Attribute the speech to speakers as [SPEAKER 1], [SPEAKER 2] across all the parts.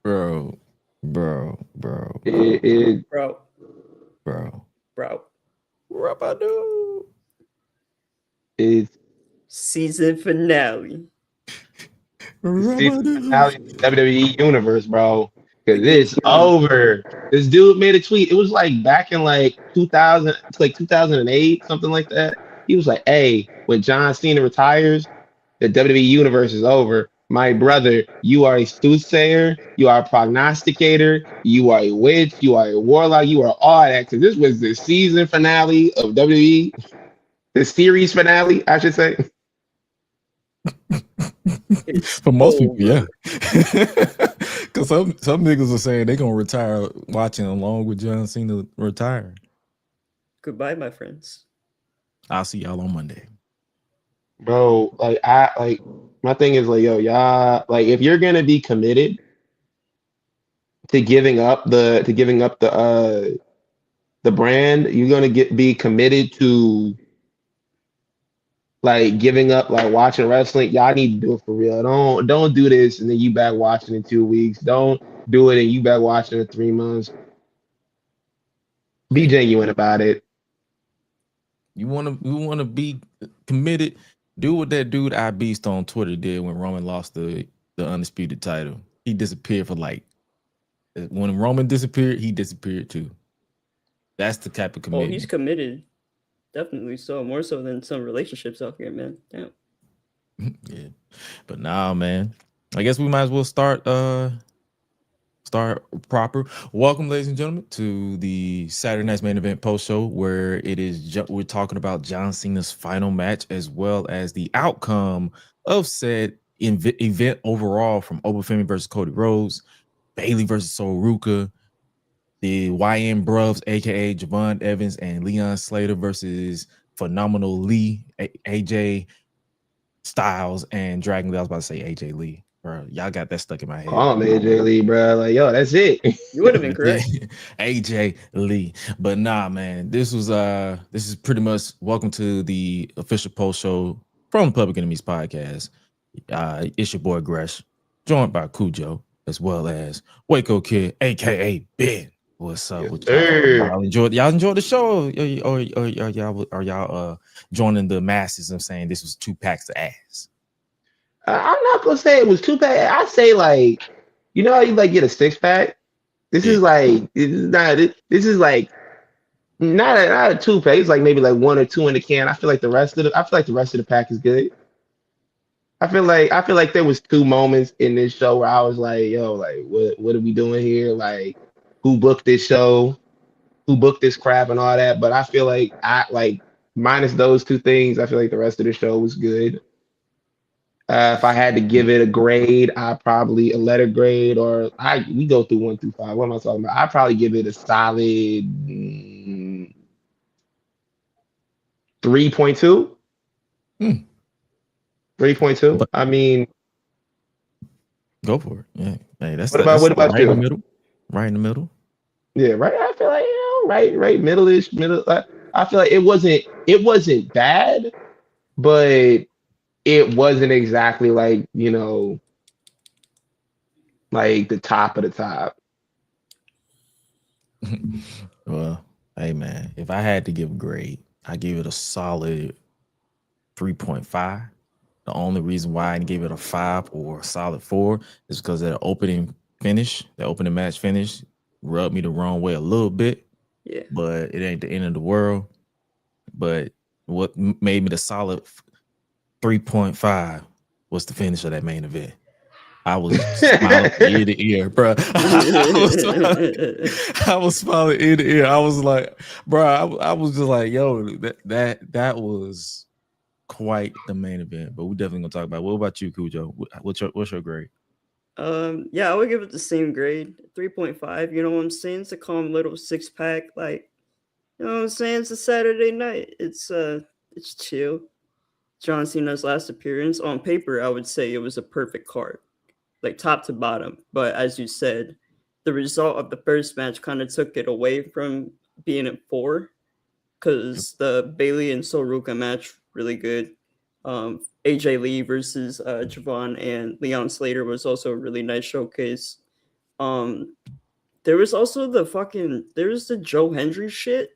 [SPEAKER 1] bro, bro, bro, bro,
[SPEAKER 2] It, it
[SPEAKER 3] Bro,
[SPEAKER 1] bro.
[SPEAKER 3] bro.
[SPEAKER 1] Rabado.
[SPEAKER 2] it's
[SPEAKER 3] Season finale.
[SPEAKER 2] the season
[SPEAKER 1] Rabado.
[SPEAKER 2] finale of the WWE universe, bro. Cause
[SPEAKER 3] Against
[SPEAKER 2] it's
[SPEAKER 3] Cena.
[SPEAKER 2] over. This dude made a tweet. It was like back in like 2000, it's like 2008, something like that. He was like, "Hey, when John Cena retires, the WWE universe is over. My brother, you are a soothsayer, you are a prognosticator, you are a witch, you are a warlock, you are all that." Because this was the season finale of WWE, the series finale, I should say.
[SPEAKER 3] It's
[SPEAKER 1] For most people, yeah.
[SPEAKER 3] over.
[SPEAKER 1] Because some niggas are saying they gonna retire watching along with John Cena retiring.
[SPEAKER 3] Goodbye, my friends.
[SPEAKER 1] I'll see y'all on Monday.
[SPEAKER 2] Bro, like I like my thing is like, yo, y'all, like if you're gonna be committed to giving up the brand, you're gonna get be committed to like giving up like watching wrestling. Y'all need to do it for real. Don't do this and then you back watching in 2 weeks. Don't do it and you back watching in 3 months. Be
[SPEAKER 1] Hey,
[SPEAKER 2] genuine about it.
[SPEAKER 1] you wanna be committed? Do what that dude I Beast on Twitter did when Roman lost the undisputed title. He disappeared for like when Roman disappeared, he disappeared too. That's the type of
[SPEAKER 3] Oh, he's
[SPEAKER 1] commitment.
[SPEAKER 3] committed. Definitely so. More so than some relationships out here, man. Damn.
[SPEAKER 1] Yeah. But nah, man. I guess we might as well start proper. Welcome, ladies and gentlemen, to the Saturday Night's Main Event post show, where we're talking about John Cena's final match as well as the outcome of said event overall from Obafemi versus Cody Rhodes, Bailey versus Sol Ruka, the YN Bruvs, aka Javon Evans and Leon Slater versus Phenomenal Lee, AJ Styles, and Dragon Lee. I was about to say AJ Lee. Bro, y'all got that stuck in my head.
[SPEAKER 2] Call me AJ Lee, bro. Like, yo, that's it.
[SPEAKER 3] You would have been
[SPEAKER 1] That's it.
[SPEAKER 3] correct.
[SPEAKER 1] AJ Lee. But nah, man, this is pretty much welcome to the official post show from Public Enemies Podcast. It's your boy Gresh, joined by Cujo, as well as Waco Kid, aka Ben. What's up
[SPEAKER 2] Yes,
[SPEAKER 1] with y'all?
[SPEAKER 2] sir.
[SPEAKER 1] Y'all enjoyed the show, or y'all joining the masses and saying this was 2 packs of ass.
[SPEAKER 2] I'm not gonna say it was two pack. I say like, you know how you like get a 6 pack? This
[SPEAKER 1] Yeah.
[SPEAKER 2] is like this is like not a 2 pack. It's like maybe like one or two in the can. I feel like the rest of the pack is good. I feel like there was two moments in this show where I was like, yo, like what are we doing here? Like who booked this show? Who booked this crap and all that? But I feel like I like minus those two things, I feel like the rest of the show was good. If I had to give it a grade, I probably a letter grade or I we go through 1 through 5. What am I talking about? I probably give it a solid 3.2.
[SPEAKER 1] Hmm.
[SPEAKER 2] 3.2.
[SPEAKER 1] But
[SPEAKER 2] I mean,
[SPEAKER 1] go for it. Yeah. Hey, that's
[SPEAKER 2] what
[SPEAKER 1] solid.
[SPEAKER 2] about
[SPEAKER 1] Right in the
[SPEAKER 2] you?
[SPEAKER 1] middle. Right in the middle.
[SPEAKER 2] Yeah, right. I feel like right, middle-ish, middle. I feel like it wasn't bad, but it wasn't exactly like like the top of the top.
[SPEAKER 1] Well, hey man, if I had to give a grade, I give it a solid 3.5. The only reason why I didn't give it a 5 or a solid 4 is because that opening finish, the opening match finish, rubbed me the wrong way a little bit,
[SPEAKER 3] Yeah.
[SPEAKER 1] but it ain't the end of the world. But what made me the solid 3.5 was the finish of that main event. I was smiling ear to ear, bro. I was smiling ear to ear. I was like, bro, I was just like, yo, that was quite the main event. But we're definitely gonna talk about it. What about you, Cujo? What's your grade?
[SPEAKER 3] Yeah, I would give it the same grade, 3.5. You know what I'm saying? It's a calm little 6 pack. Like, you know what I'm saying? It's a Saturday night. It's chill. John Cena's last appearance on paper, I would say it was a perfect card, like top to bottom. But as you said, the result of the first match kind of took it away from being at four because the Bailey and Soruka match really good. AJ Lee versus Javon and Leon Slater was also a really nice showcase. Um, there was also there's the Joe Hendry shit.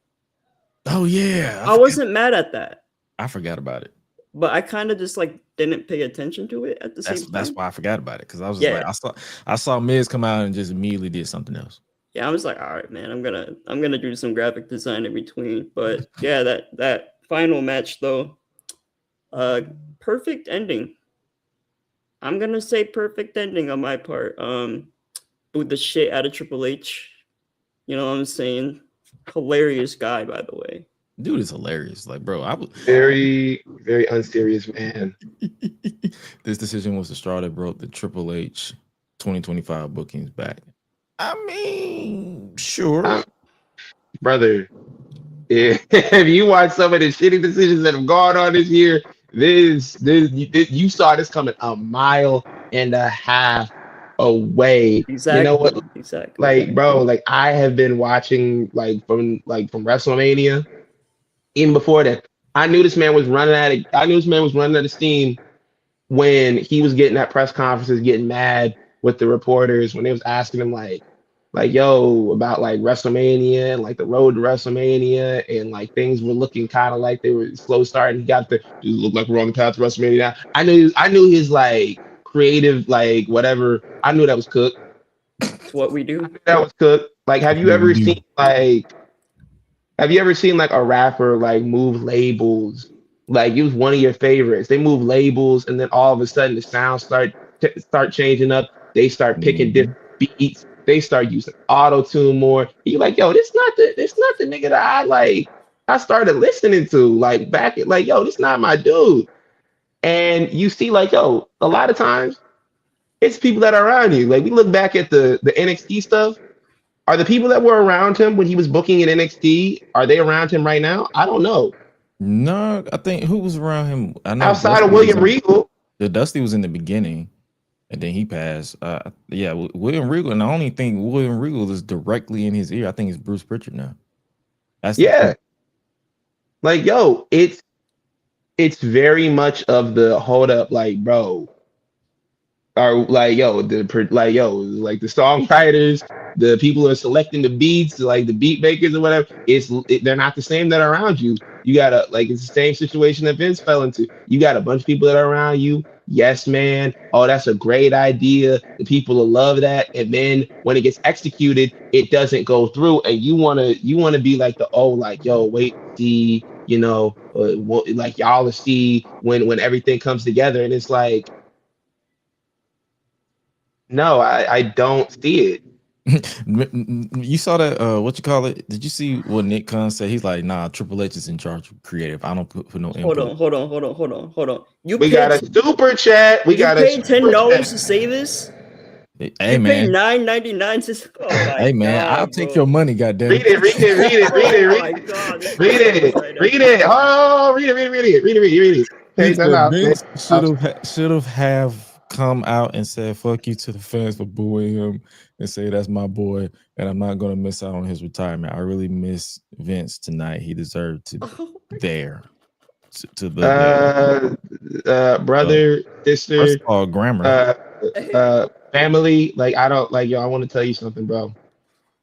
[SPEAKER 1] Oh yeah,
[SPEAKER 3] I wasn't mad at that,
[SPEAKER 1] I forgot about it.
[SPEAKER 3] but I kind of just like didn't pay attention to it at the same
[SPEAKER 1] That's
[SPEAKER 3] time.
[SPEAKER 1] why I forgot about it because I was just
[SPEAKER 3] Yeah,
[SPEAKER 1] like I saw Miz come out and just immediately did something else.
[SPEAKER 3] yeah. I was like, all right, man, I'm gonna do some graphic design in between. But yeah, that final match though, perfect ending. I'm gonna say perfect ending on my part. Booed the shit out of Triple H. You know what I'm saying? Hilarious guy, by the way.
[SPEAKER 1] Dude is hilarious. Like, bro, I was
[SPEAKER 2] Very, very unserious man.
[SPEAKER 1] this decision was the straw that broke the Triple H 2025 bookings back. I mean, sure.
[SPEAKER 2] Brother, if you watch some of the shitty decisions that have gone on this year, you saw this coming a mile and a half away. You know what?
[SPEAKER 3] Exactly.
[SPEAKER 2] Like, bro, like I have been watching from WrestleMania, even before that. I knew this man was running out of steam when he was getting at press conferences, getting mad with the reporters when they was asking him like yo about like WrestleMania and like the road to WrestleMania and like things were looking kind of like they were slow starting. He got the it looked like we're on the path to WrestleMania now. I knew his like creative like whatever. I knew that was cooked.
[SPEAKER 3] It's what we do.
[SPEAKER 2] That was cooked. Like have you ever seen like a rapper like move labels? Like it was one of your favorites. They move labels, and then all of a sudden the sounds start changing up. They start picking
[SPEAKER 1] Mhm.
[SPEAKER 2] different beats. They start using auto tune more. You like, yo, this not the nigga that I started listening to like back at like, yo, this not my dude. And you see like, yo, a lot of times it's people that are around you. Like we look back at the NXT stuff. Are the people that were around him when he was booking in NXT, are they around him right now? I don't know.
[SPEAKER 1] No, I think who was around him? I know
[SPEAKER 2] Outside of
[SPEAKER 1] Dusty was
[SPEAKER 2] William
[SPEAKER 1] in
[SPEAKER 2] Regal,
[SPEAKER 1] the Dusty was in the beginning, and then he passed. Yeah, William Regal, and I only think William Regal is directly in his ear. I think it's Bruce Pritchard now. That's the
[SPEAKER 2] yeah.
[SPEAKER 1] truth.
[SPEAKER 2] Like, yo, it's very much of the hold up, like, bro, or like like the songwriters, the people who are selecting the beats, like the beat makers or whatever, they're not the same that are around you. You gotta like it's the same situation that Vince fell into. You got a bunch of people that are around you. Yes, man. Oh, that's a great idea. The people will love that. And then when it gets executed, it doesn't go through. And you wanna be like like, yo, wait, see, like y'all will see when everything comes together. And it's like, no, I don't see it.
[SPEAKER 1] You saw that? What you call it? Did you see what Nick Khan said? He's like, nah, Triple H is in charge of creative. I don't put no
[SPEAKER 3] Hold
[SPEAKER 1] input.
[SPEAKER 3] on, hold on, hold on, hold on, hold on.
[SPEAKER 2] We got a super chat. We
[SPEAKER 3] You
[SPEAKER 2] got a
[SPEAKER 3] paid
[SPEAKER 2] super
[SPEAKER 3] $10
[SPEAKER 2] chat.
[SPEAKER 3] to say this?
[SPEAKER 1] Hey
[SPEAKER 3] You paid
[SPEAKER 1] man,
[SPEAKER 3] $9.99 to oh my
[SPEAKER 1] hey man, I'll
[SPEAKER 3] god,
[SPEAKER 1] take
[SPEAKER 3] bro.
[SPEAKER 1] your money. Goddamn
[SPEAKER 2] Read it, read it, read it, read it,
[SPEAKER 3] Oh
[SPEAKER 2] read
[SPEAKER 3] my
[SPEAKER 2] it,
[SPEAKER 3] god, this
[SPEAKER 2] read
[SPEAKER 3] is
[SPEAKER 2] it,
[SPEAKER 3] right now.
[SPEAKER 2] read it. Oh, read it, read it, read it, read it, read it, read it.
[SPEAKER 1] He
[SPEAKER 2] Okay, time
[SPEAKER 1] said
[SPEAKER 2] out.
[SPEAKER 1] Vince should have come out and said fuck you to the fans for booing him and say that's my boy and I'm not gonna miss out on his retirement. I really miss Vince tonight. He deserved to
[SPEAKER 3] Oh my
[SPEAKER 1] there to the there. Uh,
[SPEAKER 2] Brother,
[SPEAKER 1] first
[SPEAKER 2] sister,
[SPEAKER 1] of all, grammar.
[SPEAKER 2] uh,
[SPEAKER 3] god.
[SPEAKER 2] family. Like I don't like yo. I want to tell you something, bro.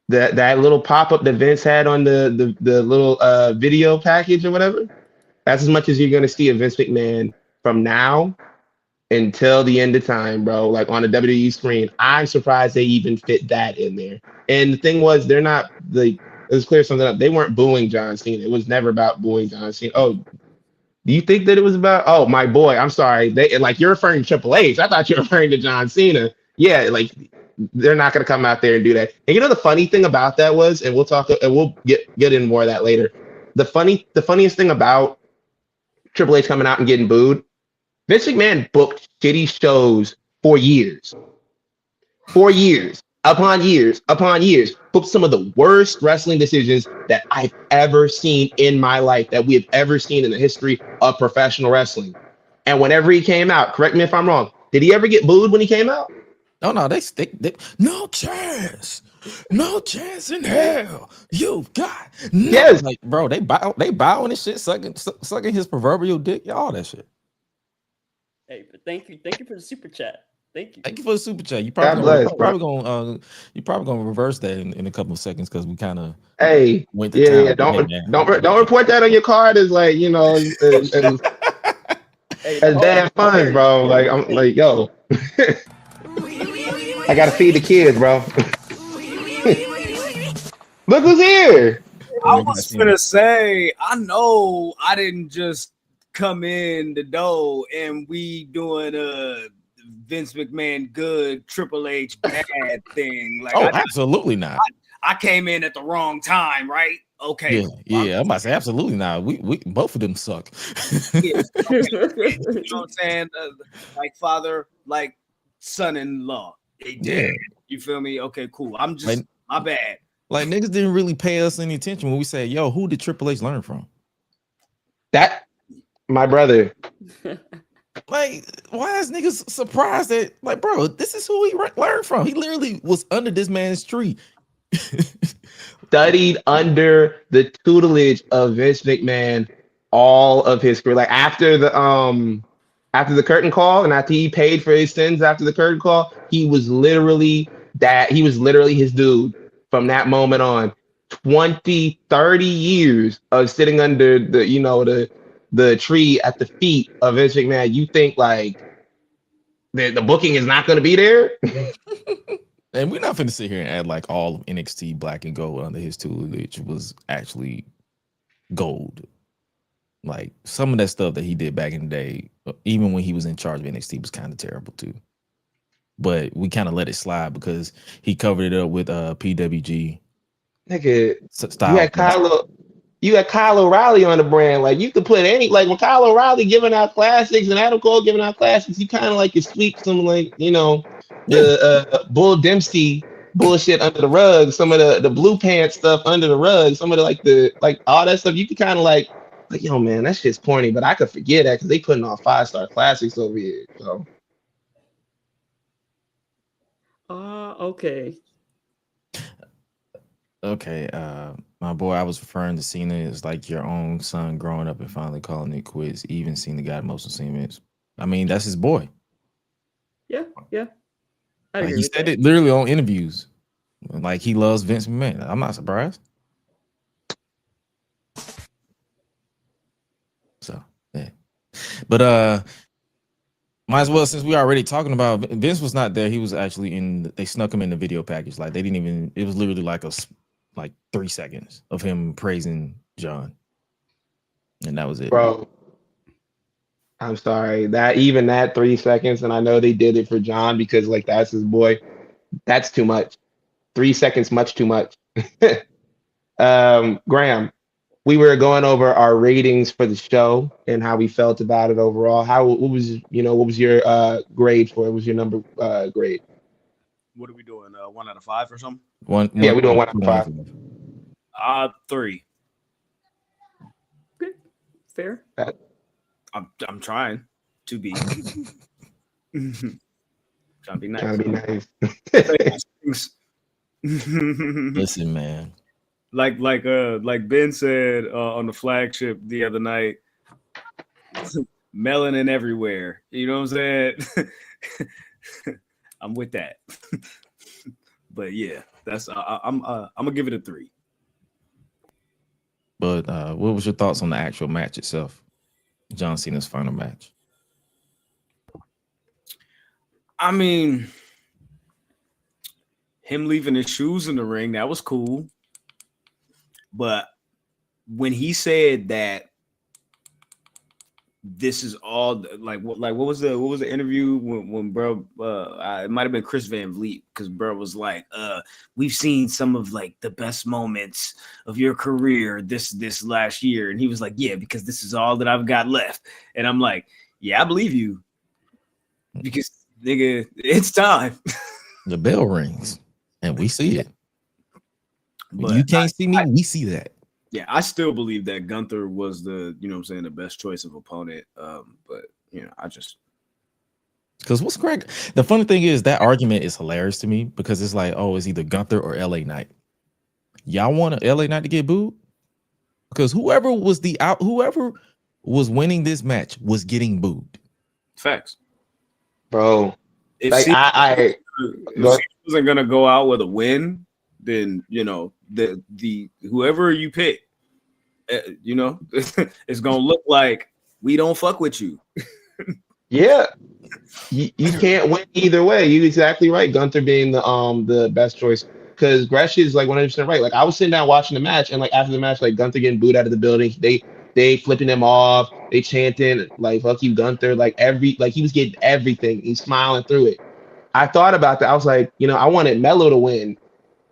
[SPEAKER 2] That little pop up that Vince had on the little video package or whatever. That's as much as you're gonna see of Vince McMahon from now until the end of time, bro. Like on a WWE screen, I'm surprised they even fit that in there. And the thing was, they're not like let's clear something up. They weren't booing John Cena. It was never about booing John Cena. Oh, do you think that it was about? Oh, my boy. I'm sorry. They like you're referring to Triple H. I thought you were referring to John Cena. Yeah, like they're not gonna come out there and do that. And you know the funny thing about that was, and we'll get in more of that later. The funniest thing about Triple H coming out and getting booed, Vince McMahon booked shitty shows for years upon years, booked some of the worst wrestling decisions that I've ever seen in my life, that we have ever seen in the history of professional wrestling. And whenever he came out, correct me if I'm wrong, did he ever get booed when he came out?
[SPEAKER 1] Oh no, they no chance in hell. You got no
[SPEAKER 2] Yes.
[SPEAKER 1] like, bro. They bowing and shit, sucking his proverbial dick, all that shit.
[SPEAKER 3] Hey, but thank you for the super chat. Thank you.
[SPEAKER 1] Thank you for the super chat.
[SPEAKER 2] God bless, bro.
[SPEAKER 1] You probably gonna reverse that in a couple of seconds because we kind of
[SPEAKER 2] Hey,
[SPEAKER 1] went to
[SPEAKER 2] yeah.
[SPEAKER 1] town. But hey,
[SPEAKER 2] Don't
[SPEAKER 1] man.
[SPEAKER 2] don't report that on your card as like
[SPEAKER 3] Hey,
[SPEAKER 2] as
[SPEAKER 3] oh,
[SPEAKER 2] bad funds,
[SPEAKER 3] Harry,
[SPEAKER 2] bro. Like I'm like yo, I gotta feed the kids, bro. Look who's here.
[SPEAKER 1] Yeah,
[SPEAKER 4] I
[SPEAKER 1] we got
[SPEAKER 4] was
[SPEAKER 1] Cena.
[SPEAKER 4] gonna say, I know I didn't just come in the door and we doing a Vince McMahon good, Triple H bad thing. Like
[SPEAKER 1] Oh, absolutely not.
[SPEAKER 4] I came in at the wrong time, right? Okay.
[SPEAKER 1] Yeah, yeah. I'm about to say absolutely not. We both of them suck.
[SPEAKER 4] Yeah, okay. You know what I'm saying? Like father, like son-in-law. They
[SPEAKER 1] Yeah.
[SPEAKER 4] did. You feel me? Okay, cool. I'm just
[SPEAKER 1] Like,
[SPEAKER 4] my bad.
[SPEAKER 1] like niggas didn't really pay us any attention when we said, "Yo, who did Triple H learn from?"
[SPEAKER 2] That my brother.
[SPEAKER 1] Like, why is niggas surprised that, like, bro, this is who he learned from? He literally was under this man's tree.
[SPEAKER 2] Studied under the tutelage of Vince McMahon all of his career. Like after the curtain call and after he paid for his sins after the curtain call, he was literally his dude from that moment on. 20, 30 years of sitting under the tree at the feet of Vince McMahon. You think like the booking is not going to be there?
[SPEAKER 1] And we're not finna sit here and act like all of NXT Black and Gold under his tutelage was actually gold. Like some of that stuff that he did back in the day, even when he was in charge of NXT, was kind of terrible too. But we kind of let it slide because he covered it up with PWG
[SPEAKER 2] Nigga, you
[SPEAKER 1] style.
[SPEAKER 2] had Kyle O'Reilly on the brand. Like you could put any like when Kyle O'Reilly giving out classics and Adam Cole giving out classics, you kind of like you sweep some like
[SPEAKER 1] Yeah.
[SPEAKER 2] the Bull Dempsey bullshit under the rug, some of the blue pants stuff under the rug, some of the all that stuff. You could kind of like yo man, that shit's corny, but I could forget that because they putting on 5-star classics over here. So
[SPEAKER 3] Okay.
[SPEAKER 1] Okay, my boy, I was referring to Cena as like your own son growing up and finally calling it quits. Even Cena got most of Cena's. I mean, that's his boy.
[SPEAKER 3] Yeah. I
[SPEAKER 1] Like
[SPEAKER 3] agree
[SPEAKER 1] he
[SPEAKER 3] with
[SPEAKER 1] said
[SPEAKER 3] that.
[SPEAKER 1] it literally on interviews. Like he loves Vince McMahon. I'm not surprised. So yeah. But might as well, since we already talking about Vince was not there. He was actually they snuck him in the video package. Like they didn't even, it was literally like 3 seconds of him praising John. And that was it.
[SPEAKER 2] bro, I'm sorry that 3 seconds, and I know they did it for John because like that's his boy. That's too much. 3 seconds, much too much. Graham, we were going over our ratings for the show and how we felt about it overall. What was your grade for it? What was your number grade?
[SPEAKER 4] What are we doing? 1 out of 5 or something?
[SPEAKER 2] Yeah, we're doing 1 out of 5.
[SPEAKER 4] 3.
[SPEAKER 3] Okay. Fair.
[SPEAKER 4] I'm trying to be. Trying to be nice.
[SPEAKER 2] Trying to be nice.
[SPEAKER 1] Listen, man.
[SPEAKER 4] like Ben said on the flagship the other night, melanin everywhere. You know what I'm saying? I'm with that. But yeah, that's I'm gonna give it a 3.
[SPEAKER 1] But what was your thoughts on the actual match itself? John Cena's final match.
[SPEAKER 4] I mean, him leaving his shoes in the ring, that was cool. But when he said that this is all what was the interview when bro it might have been Chris Van Vliet, because bro was like, we've seen some of like the best moments of your career this last year, and he was like, yeah, because this is all that I've got left. And I'm like, yeah, I believe you, because nigga, it's time.
[SPEAKER 1] The bell rings and we see it.
[SPEAKER 4] But
[SPEAKER 1] you can't see me, we see that.
[SPEAKER 4] Yeah, I still believe that Gunther was the, you know what I'm saying, the best choice of opponent. But I just,
[SPEAKER 1] because what's correct? The funny thing is that argument is hilarious to me because it's like, oh, it's either Gunther or LA Knight. Y'all want a LA Knight to get booed? Because whoever was winning this match was getting booed.
[SPEAKER 4] Facts.
[SPEAKER 2] Bro,
[SPEAKER 4] if
[SPEAKER 2] Like
[SPEAKER 4] Cena,
[SPEAKER 2] I
[SPEAKER 4] if
[SPEAKER 2] go
[SPEAKER 4] Cena wasn't gonna go out with a win, then the whoever you pick, it's gonna look like we don't fuck with you.
[SPEAKER 2] yeah, you can't win either way. You're exactly right. Gunther being the best choice because Gresh is like 100% right. Like I was sitting down watching the match and like after the match, like Gunther getting booed out of the building. They flipping him off. They chanting like "fuck you, Gunther." Like he was getting everything. He's smiling through it. I thought about that. I was like, I wanted Melo to win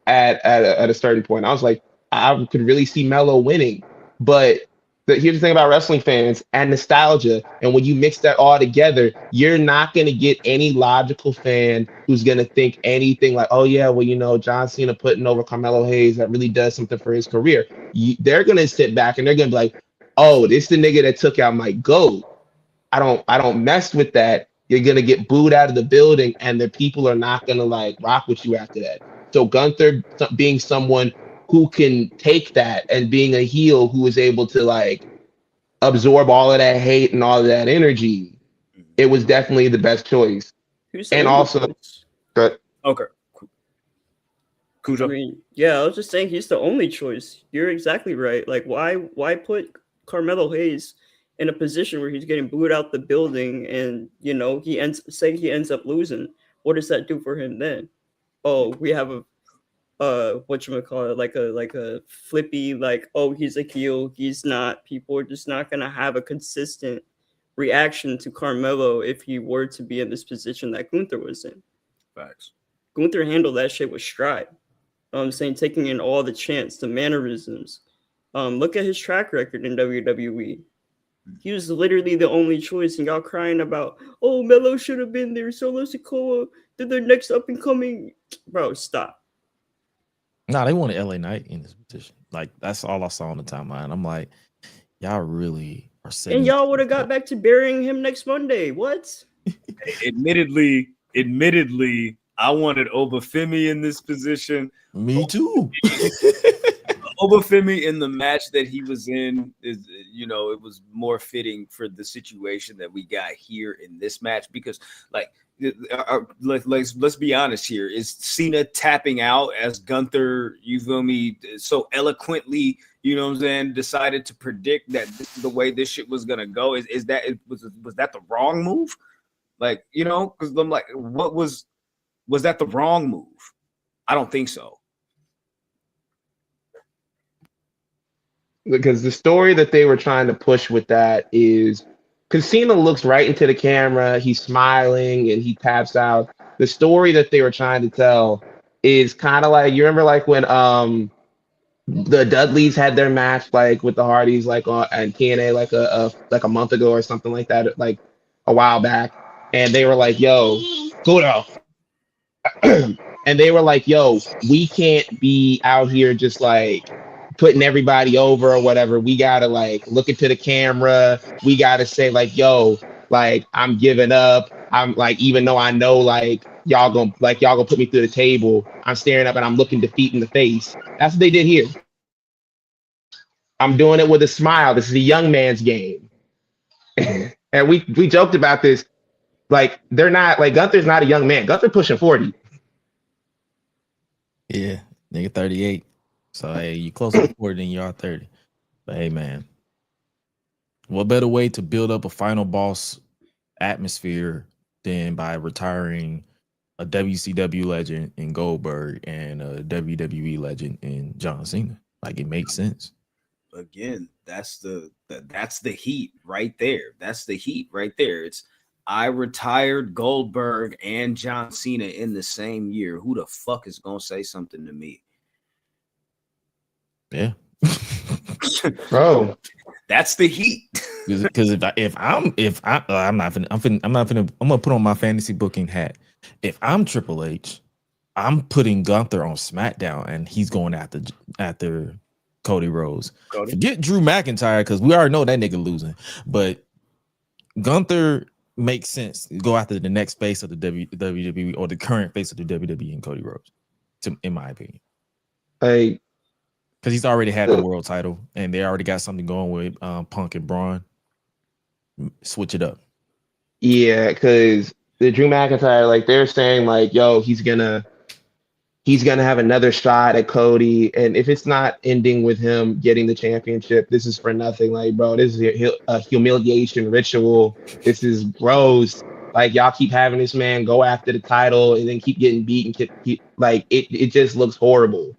[SPEAKER 2] at a starting point. I was like, I could really see Melo winning. But here's the thing about wrestling fans and nostalgia. And when you mix that all together, you're not going to get any logical fan who's going to think anything like, oh, yeah, well, John Cena putting over Carmelo Hayes, that really does something for his career. They're going to sit back and they're going to be like, oh, this is the nigga that took out my GOAT. I don't mess with that. You're gonna get booed out of the building, and the people are not gonna like rock with you after that. So Gunther being someone who can take that and being a heel who is able to like absorb all of that hate and all of that energy, it was definitely the best choice.
[SPEAKER 3] Who's the
[SPEAKER 2] And
[SPEAKER 3] only
[SPEAKER 2] also,
[SPEAKER 3] choice?
[SPEAKER 4] Okay,
[SPEAKER 3] I
[SPEAKER 4] Cujo.
[SPEAKER 3] mean, yeah, I was just saying he's the only choice. You're exactly right. Like, why put Carmelo Hayes in a position where he's getting booed out the building, and he ends up losing? What does that do for him then? Oh, we have a whatchamacallit, like a flippy, like, oh, he's a heel, he's not. People are just not gonna have a consistent reaction to Carmelo if he were to be in this position that Gunther was in.
[SPEAKER 4] Facts.
[SPEAKER 3] Gunther handled that shit with stride. I'm saying, taking in all the chants, the mannerisms. Look at his track record in WWE. He was literally the only choice, and y'all crying about, oh, Melo should have been there. Solo Sikoa, they're the next up and coming. Bro, stop.
[SPEAKER 1] Nah, they wanted LA Knight in this position. Like that's all I saw on the timeline. I'm like, y'all really are setting.
[SPEAKER 3] And y'all would have got back to burying him next Monday. What?
[SPEAKER 4] Admittedly, I wanted Obafemi in this position.
[SPEAKER 1] Me too.
[SPEAKER 4] Obafemi in the match that he was in is, it was more fitting for the situation that we got here in this match because, like, let's be honest here. Is Cena tapping out as Gunther, you feel me, so eloquently, decided to predict that this is the way this shit was gonna go? Was that the wrong move? Like, because I'm like, was that the wrong move? I don't think so.
[SPEAKER 2] because the story that they were trying to push with that is because Cena looks right into the camera, he's smiling and he taps out. The story that they were trying to tell is kind of like, you remember like when the Dudleys had their match like with the Hardys like on and TNA like a month ago or something like that, like a while back, and they were like, "Yo, Kudo," and they were like, "Yo, we can't be out here just like putting everybody over or whatever. We gotta like look into the camera. We gotta say like, yo, like I'm giving up. I'm like, even though I know like y'all gonna put me through the table, I'm staring up and I'm looking defeat in the face." That's what they did here. I'm doing it with a smile. This is a young man's game. And we joked about this. Like they're not like Gunther's not a young man. Gunther pushing 40.
[SPEAKER 1] Yeah, nigga 38. So hey, you closer to 40 than you are 30. But hey, man, what better way to build up a final boss atmosphere than by retiring a WCW legend in Goldberg and a WWE legend in John Cena? Like it makes sense.
[SPEAKER 4] Again, that's the heat right there. That's the heat right there. It's I retired Goldberg and John Cena in the same year. Who the fuck is gonna say something to me?
[SPEAKER 1] Yeah.
[SPEAKER 2] Bro.
[SPEAKER 4] That's the heat.
[SPEAKER 1] Because I'm gonna put on my fantasy booking hat. If I'm Triple H, I'm putting Gunther on SmackDown and he's going after Cody Rhodes. Forget Drew McIntyre because we already know that nigga losing. But Gunther makes sense. Go after the next face of the WWE or the current face of the WWE and Cody Rhodes, in my opinion.
[SPEAKER 2] Hey.
[SPEAKER 1] Because he's already had the world title and they already got something going with Punk and Braun. Switch it up.
[SPEAKER 2] Yeah, because the Drew McIntyre, like they're saying, like, yo, he's gonna have another shot at Cody, and if it's not ending with him getting the championship, this is for nothing. Like, bro, this is a humiliation ritual. This is gross. Like, y'all keep having this man go after the title and then keep getting beaten. Like, it just looks horrible.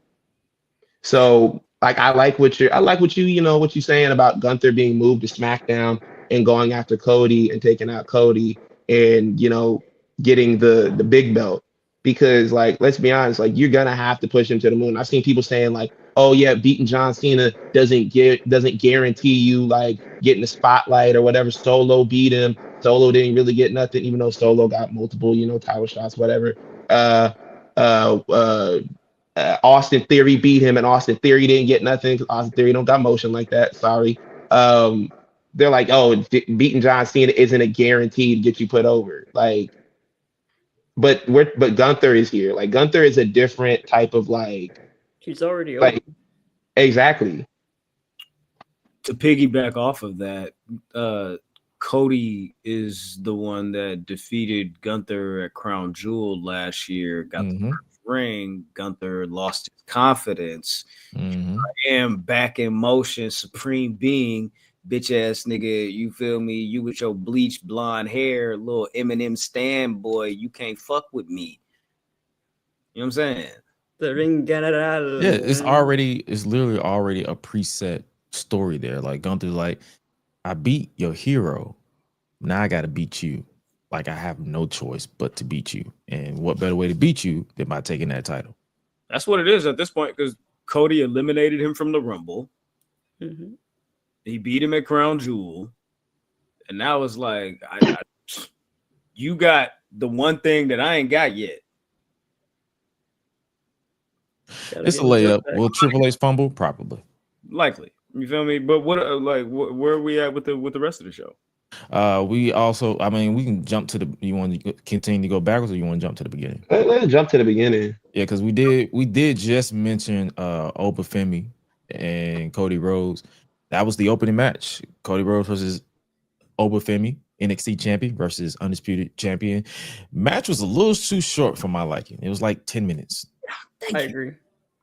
[SPEAKER 2] So like I like what what you're saying about Gunther being moved to SmackDown and going after Cody and taking out Cody and getting the big belt because like let's be honest, like you're gonna have to push him to the moon. I've seen people saying like, oh yeah, beating John Cena doesn't guarantee you like getting the spotlight or whatever. Solo beat him. Solo didn't really get nothing, even though Solo got multiple title shots, whatever. Uh uh uh Austin Theory beat him, and Austin Theory didn't get nothing because Austin Theory don't got motion like that. Sorry. Um, they're like, oh, beating John Cena isn't a guarantee to get you put over. Like, but Gunther is here. Like Gunther is a different type of
[SPEAKER 3] He's already over.
[SPEAKER 2] like exactly.
[SPEAKER 4] To piggyback off of that, Cody is the one that defeated Gunther at Crown Jewel last year. Got the first ring. Gunther lost his confidence. I am back in motion, supreme being, bitch ass nigga. You feel me? You with your bleached blonde hair, little Eminem stand boy. You can't fuck with me. You know what I'm saying?
[SPEAKER 3] The ring general.
[SPEAKER 1] Yeah, it's literally already a preset story there. Like Gunther's like, I beat your hero. Now I gotta beat you. Like I have no choice but to beat you. And what better way to beat you than by taking that title?
[SPEAKER 4] That's what it is at this point, because Cody eliminated him from the Rumble.
[SPEAKER 3] Mm-hmm.
[SPEAKER 4] He beat him at Crown Jewel. And now it's like, you got the one thing that I ain't got yet.
[SPEAKER 1] It's a layup. Will Triple H fumble? Probably.
[SPEAKER 4] Likely. You feel me? But where are we at with the rest of the show?
[SPEAKER 1] We also, I mean, we can jump to the. You want to continue to go backwards, or you want to jump to the beginning?
[SPEAKER 2] Let's jump to the beginning.
[SPEAKER 1] Yeah, because we did just mention Obafemi and Cody Rhodes. That was the opening match. Cody Rhodes versus Obafemi, NXT champion versus undisputed champion. Match was a little too short for my liking. It was like 10 minutes.
[SPEAKER 3] I agree.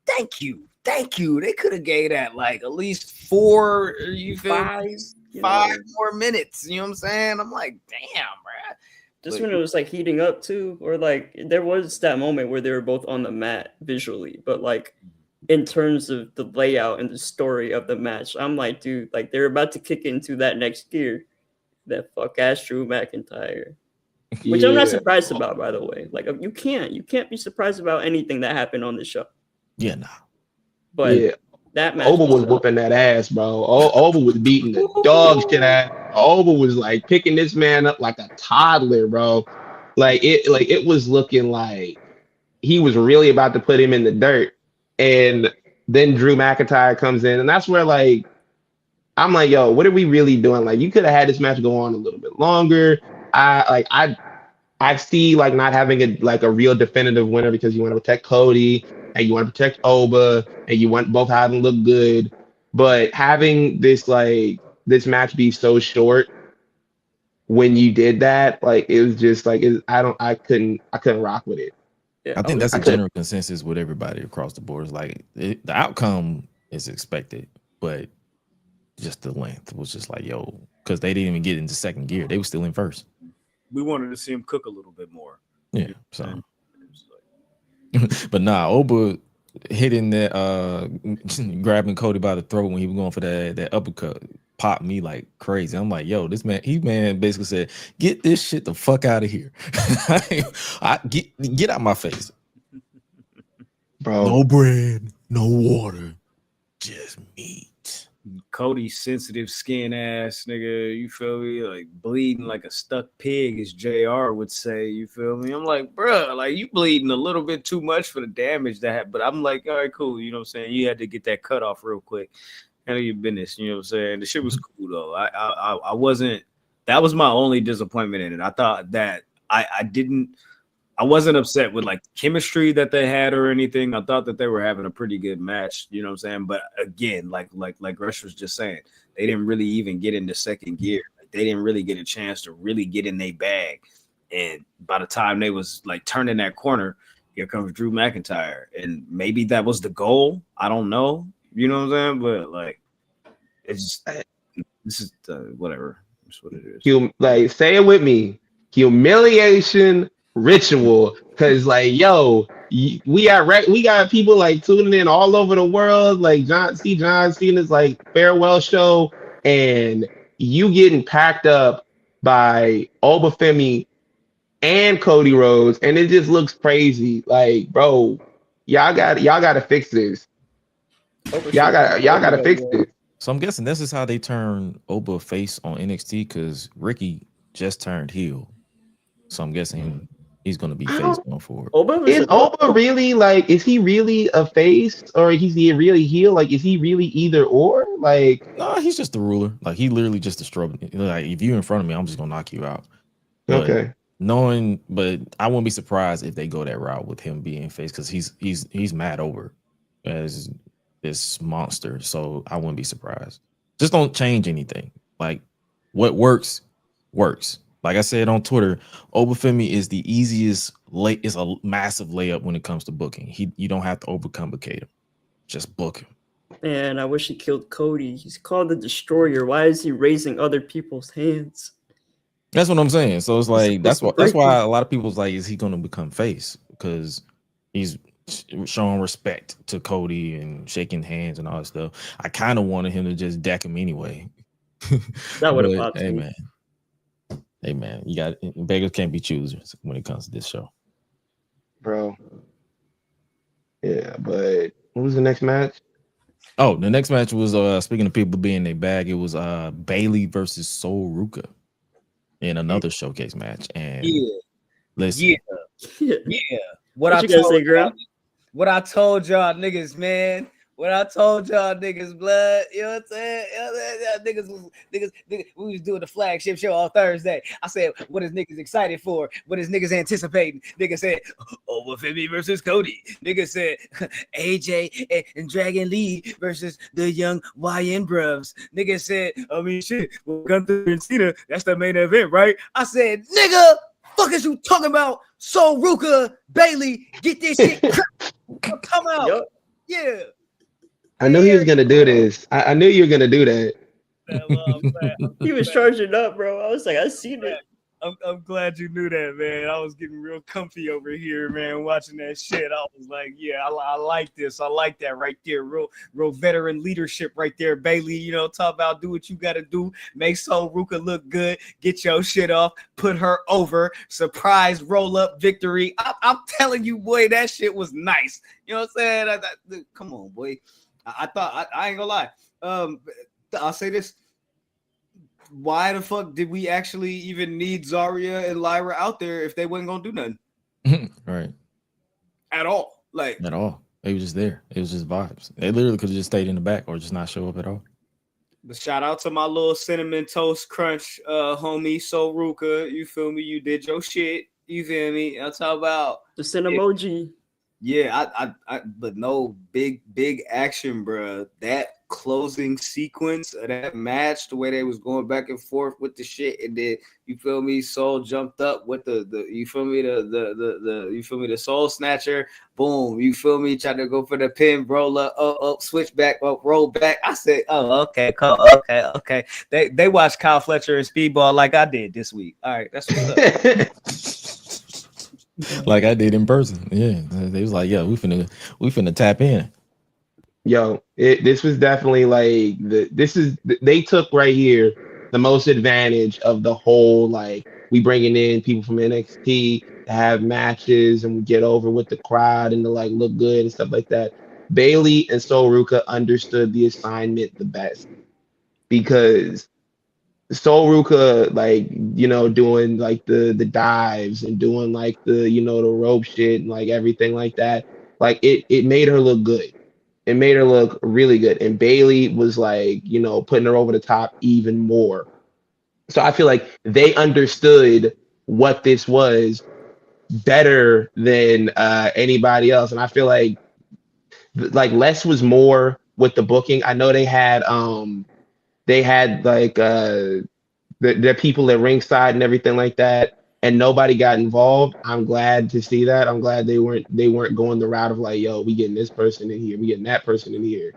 [SPEAKER 4] Thank you. They could have gave that like at least 4. You feel 5 more minutes. You know what I'm saying? I'm like, damn, bro.
[SPEAKER 3] Just when it was like heating up too, or like there was that moment where they were both on the mat visually, but like in terms of the layout and the story of the match, I'm like, dude, like they're about to kick into that next gear. That fuck ass Drew McIntyre. Which I'm not surprised about, by the way. Like you can't be surprised about anything that happened on the show.
[SPEAKER 1] Yeah, nah.
[SPEAKER 3] But that match
[SPEAKER 2] Oba was whooping that ass, bro. Oba was beating the dog shit out. Oba was like picking this man up like a toddler, bro. Like it was looking like he was really about to put him in the dirt. And then Drew McIntyre comes in, and that's where like I'm like, yo, what are we really doing? Like, you could have had this match go on a little bit longer. I see like not having a real definitive winner because you want to protect Cody and you want to protect Oba and you want both have them look good. But having this match be so short when you did that, like it was just like I couldn't rock with it.
[SPEAKER 3] Yeah,
[SPEAKER 1] I think that's a general consensus with everybody across the board. It's like the outcome is expected, but just the length was just like, yo, because they didn't even get into second gear. They were still in first.
[SPEAKER 4] We wanted to see him cook a little bit more.
[SPEAKER 1] Yeah. So, but nah, Oba hitting that, grabbing Cody by the throat when he was going for that uppercut popped me like crazy. I'm like, yo, this man, basically said, get this shit the fuck out of here. Get out my face.
[SPEAKER 2] Bro.
[SPEAKER 1] No bread, no water, just meat.
[SPEAKER 4] Cody sensitive skin ass nigga, you feel me? Like bleeding like a stuck pig, as JR would say, you feel me? I'm like, bro, like you bleeding a little bit too much for the damage that happened. But I'm like, all right, cool, you know what I'm saying? You had to get that cut off real quick. Handle your business, you know what I'm saying? The shit was cool though. I wasn't, that was my only disappointment in it. I thought that I wasn't upset with like the chemistry that they had or anything. I thought that they were having a pretty good match, you know what I'm saying? But again, like Rush was just saying, they didn't really even get into second gear. Like, they didn't really get a chance to really get in their bag. And by the time they was like turning that corner, here comes Drew McIntyre. And maybe that was the goal. I don't know. You know what I'm saying? But like, it's just, this is whatever. That's what it is.
[SPEAKER 2] Like, say it with me. Humiliation ritual. Cause like, yo, we got people like tuning in all over the world. Like John Cena's like farewell show, and you getting packed up by Obafemi and Cody Rhodes, and it just looks crazy. Like, bro, y'all got to fix this. Y'all got to fix this.
[SPEAKER 1] So I'm guessing this is how they turn Oba face on NXT because Ricky just turned heel. So I'm guessing he's going to be face going forward.
[SPEAKER 2] Is Oba really like? Is he really a face or is he really heel? Like, is he really either or? Like,
[SPEAKER 1] no, he's just the ruler. Like he literally just destroyed me. Like if you're in front of me, I'm just gonna knock you out. But
[SPEAKER 2] okay.
[SPEAKER 1] But I wouldn't be surprised if they go that route with him being face because he's mad over as this monster. So I wouldn't be surprised. Just don't change anything. Like what works. Like I said on Twitter, Obafemi is the easiest is a massive layup when it comes to booking. You don't have to overcomplicate him. Just book him.
[SPEAKER 3] Man, I wish he killed Cody. He's called the Destroyer. Why is he raising other people's hands?
[SPEAKER 1] That's what I'm saying. So it's like that's why a lot of people's like, is he going to become face? Because he's showing respect to Cody and shaking hands and all that stuff. I kind of wanted him to just deck him anyway.
[SPEAKER 3] That would have popped.
[SPEAKER 1] Hey man, you got beggars can't be choosers when it comes to this show,
[SPEAKER 2] bro. Yeah, but what was the next match?
[SPEAKER 1] Oh, the next match was speaking of people being in their bag, it was Bailey versus Sol Ruka in another showcase match. And listen,
[SPEAKER 4] What I told y'all niggas, man. What I told y'all niggas, blood, you know what I'm saying? Niggas, we was doing the flagship show on Thursday. I said, what is niggas excited for? What is niggas anticipating? Nigga said, Obafemi versus Cody. Nigga said, AJ and Dragon Lee versus the young YN Bruvs. Nigga said, I mean, shit, Gunther and Cena, that's the main event, right? I said, nigga, fuck is you talking about? Sol Ruka, Bailey, get this shit. Come out. Yep. Yeah.
[SPEAKER 2] I knew he was gonna do this. I knew you were gonna do that.
[SPEAKER 3] He was charging up, bro. I was like, I seen it.
[SPEAKER 4] I'm glad you knew that, man. I was getting real comfy over here, man, watching that shit. I was like, yeah, I like this. I like that right there. Real veteran leadership right there, Bailey. You know, talk about do what you got to do. Make Sol Ruka look good. Get your shit off. Put her over. Surprise roll-up victory. I'm telling you, boy, that shit was nice. You know what I'm saying? Come on, boy. I thought, I ain't gonna lie. I'll say this. Why the fuck did we actually even need Zarya and Lyra out there if they wasn't gonna do nothing?
[SPEAKER 1] Right.
[SPEAKER 4] At all. Like
[SPEAKER 1] at all. They were just there. It was just vibes. They literally could have just stayed in the back or just not show up at all.
[SPEAKER 4] But shout out to my little cinnamon toast crunch homie Sol Ruka. You feel me? You did your shit. You feel me? I'll talk about
[SPEAKER 3] the sin emoji.
[SPEAKER 4] Yeah, I but no big action, bro. That closing sequence of that match, the way they was going back and forth with the shit, and then you feel me, Soul jumped up with the you feel me, the you feel me, the Soul Snatcher, boom, you feel me, trying to go for the pin, roll up, switch back, up, roll back. I said, oh, okay, cool, okay. They watched Kyle Fletcher and Speedball like I did this week. All right, that's what's up.
[SPEAKER 1] Like I did in person. Yeah. They was like, yeah, we finna tap in.
[SPEAKER 2] Yo, this was definitely like they took right here the most advantage of the whole, like, we bringing in people from NXT to have matches and we get over with the crowd and to like look good and stuff like that. Bailey and Sol Ruka understood the assignment the best because Sol Ruka, like, you know, doing like the dives and doing like the, you know, the rope shit and like everything like that. Like it made her look good. It made her look really good. And Bailey was like, you know, putting her over the top even more. So I feel like they understood what this was better than anybody else. And I feel like less was more with the booking. I know they had like the people at ringside and everything like that. and nobody got involved. I'm glad to see that. I'm glad they weren't going the route of like, yo, we getting this person in here, we getting that person in here.